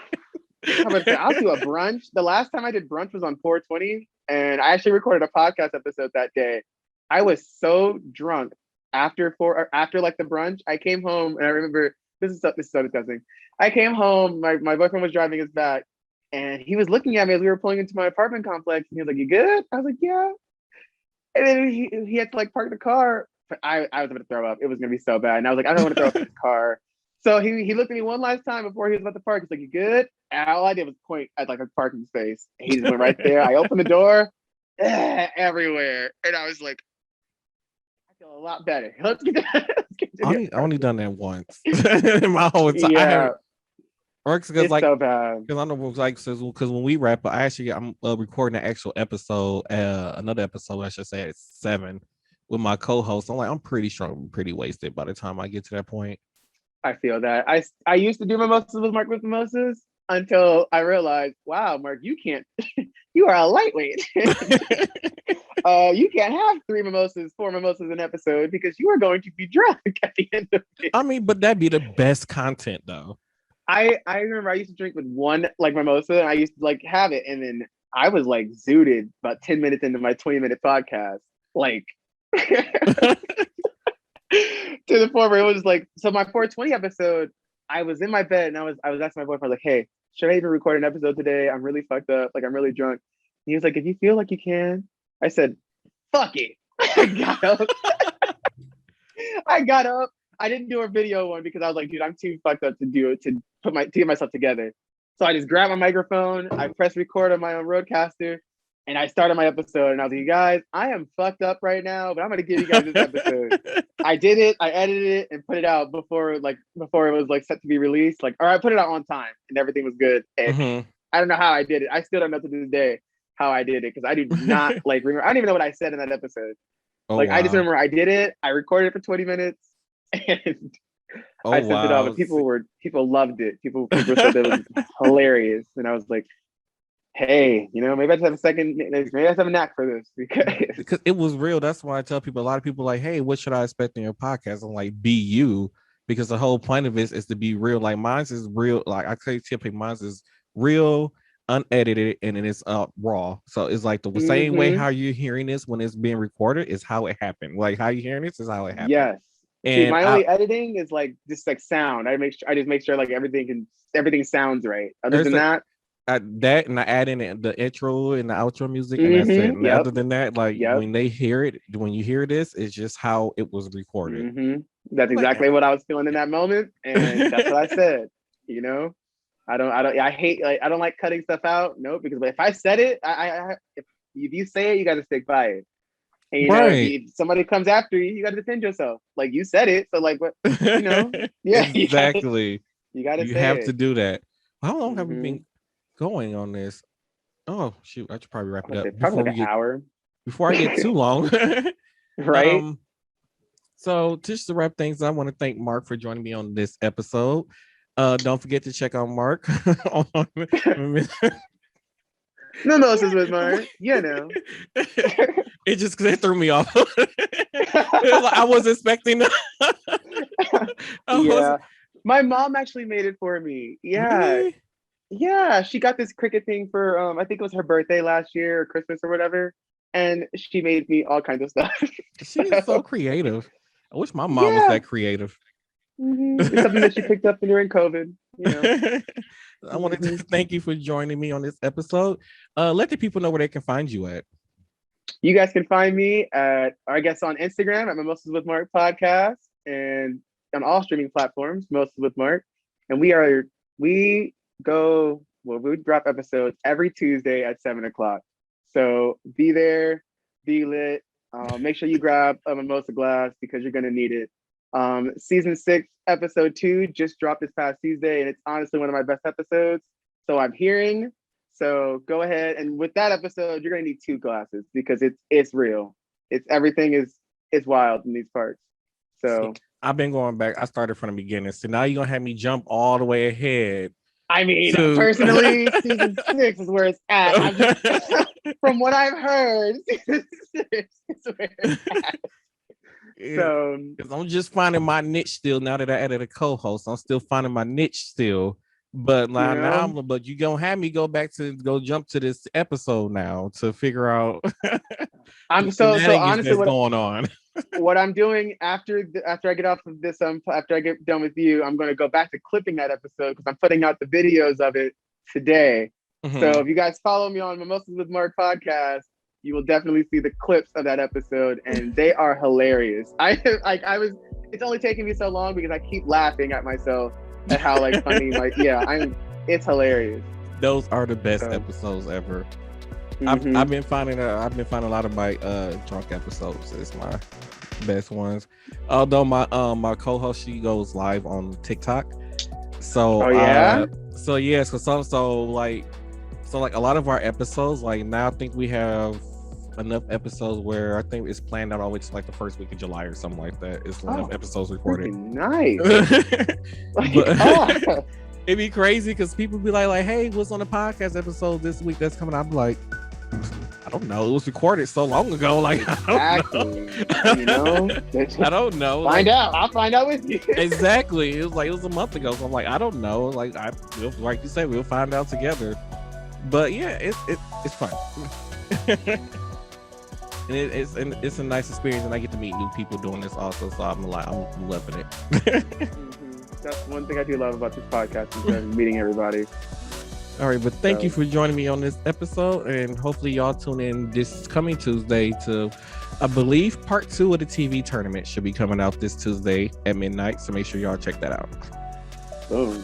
I'm about to say, I'll do a brunch. The last time I did brunch was on 420, and I actually recorded a podcast episode that day. I was so drunk after like the brunch. I came home, and I remember this is so disgusting. I came home. My boyfriend was driving us back, and he was looking at me as we were pulling into my apartment complex. And he was like, "You good?" I was like, "Yeah." And then he had to like park the car. I was about to throw up. It was gonna be so bad. And I was like, I don't want to throw up in this car. So he looked at me one last time before he was about to park. He's like, "You good?" And all I did was point at like a parking space. He just went right there. I opened the door, everywhere, and I was like, I feel a lot better. Let's continue I our only done conversation. that once in my whole time. I have Yeah, works because it's like so bad. because I know like because when we wrap up, I'm recording an actual episode, another episode I should say at 7 with my co-host. I'm pretty sure I'm pretty wasted by the time I get to that point. I feel that. I used to do mimosas with Mark with mimosas until I realized, wow, Mark, you can't. You are a lightweight. You can't have four mimosas an episode because you are going to be drunk at the end of it. I mean, but that'd be the best content though. I remember I used to drink with one like mimosa, and I used to like have it, and then I was like zooted about 10 minutes into my 20-minute podcast, like to the point where it was like, so my 420 episode, I was in my bed and I was asking my boyfriend like, hey, should I even record an episode today? I'm really fucked up, like I'm really drunk. And he was like, if you feel like you can. I said, fuck it. I got up. I got up. I didn't do a video one because I was like, dude, I'm too fucked up to do it to get myself together. So I just grabbed my microphone, I pressed record on my own roadcaster, and I started my episode. And I was like, you guys, I am fucked up right now, but I'm gonna give you guys this episode. I did it. I edited it and put it out before it was like set to be released. Like, or I put it out on time and everything was good. And Mhm. I don't know how I did it. I still don't know to this day how I did it because I do not like remember. I don't even know what I said in that episode. Oh Like I just wow. remember I did it. I recorded it for 20 minutes and Oh I sent it off. wow. And people loved it. People said that was hilarious. And I was like, hey, maybe I just have a second. Maybe I just have a knack for this because Because it was real. That's why I tell people. A lot of people like, "Hey, what should I expect in your podcast?" I'm like, "Be you," because the whole point of it is to be real. Like mine's is real. Like I tell people, mine's is real, unedited, and then it's raw. So it's like the same way mm-hmm. how you're hearing this when it's being recorded is how it happened. Like how you hearing this is how it happened. Yes. See, And my only editing is like just like sound. I just make sure like everything sounds right. Other there's than a that, that and I add in the intro and the outro music, and that's it. mm-hmm. And Yep. other than that, like Yep. when you hear this, it's just how it was recorded. Mm-hmm. That's Like, exactly what I was feeling in that moment, and that's what I said. You know, I hate like I don't like cutting stuff out. No, because if I said it, if you say it, you got to stick by it. And right. if somebody comes after you, you got to defend yourself. Like you said it, so like what, yeah, Exactly. you got to You say have to it. do that. How long have we Mm-hmm. been going on this? Oh shoot, I should probably wrap I it would up say probably like an hour, before I get too long. right? um, so just to wrap things up, I want to thank Mark for joining me on this episode. Don't forget to check out Mark on Mimosas with Mark, it just it threw me off. I was expecting I was Yeah. My mom actually made it for me. Yeah. really. Yeah. She got this cricket thing for I think it was her birthday last year or Christmas or whatever. And she made me all kinds of stuff. She is so So, creative. I wish my mom was yeah. that creative. It's something that she picked up during COVID. I wanted to hmm thank you for joining me on this episode. Let the people know where they can find you at. You guys can find me I guess, on Instagram at Mimosas with Mark podcast and on all streaming platforms, Mimosas with Mark. And we drop episodes every Tuesday at 7 o'clock. So be there, be lit. Make sure you grab a mimosa glass because you're gonna need it. Season 6, episode 2 just dropped this past Tuesday, and it's honestly one of my best episodes. So I'm hearing. So go ahead, and with that episode, you're gonna need 2 glasses because it's real. It's everything is wild in these parts. See, So I've been going back. I started from the beginning. So now you're gonna have me jump all the way ahead. I mean, to personally, season 6 is where it's at. I'm just from what I've heard, season 6 is where it's at. So because I'm just finding my niche still now that I added a co-host. I'm still finding my niche still. But you now, know, but you gonna have me go jump to this episode now to figure out the I'm so shenanigans honestly, that's going on. what I'm doing after I get off of this, after I get done with you, I'm going to go back to clipping that episode because I'm putting out the videos of it today. So Mhm. if you guys follow me on Mimosas with Mark podcast, you will definitely see the clips of that episode, and they are hilarious. I was. It's only taking me so long because I keep laughing at myself at how like funny my It's hilarious. Those are the best So, episodes ever. I've mhm. been finding a lot of my drunk episodes. It's my best ones. Although my co-host, she goes live on TikTok. So Oh yeah. so yeah, so like a lot of our episodes, like now I think we have enough episodes where I think it's planned out all the way to like the first week of July or something like that. It's enough Oh, episodes recorded. freaking nice. Like, But it'd be crazy because people be like, hey, what's on the podcast episode this week that's coming out? I'm like, I don't know. It was recorded so long ago. Like, exactly. You know, I don't know. find Like, out. I'll find out with you. exactly. It was a month ago. So I'm like, I don't know. Like, like you said, we'll find out together. But yeah, it's fun. And it's a nice experience, and I get to meet new people doing this also. So I'm loving it. That's one thing I do love about this podcast is meeting everybody. All right, but thank you for joining me on this episode, and hopefully y'all tune in this coming Tuesday to, I believe, part 2 of the TV tournament should be coming out this Tuesday at midnight. So make sure y'all check that out. Boom.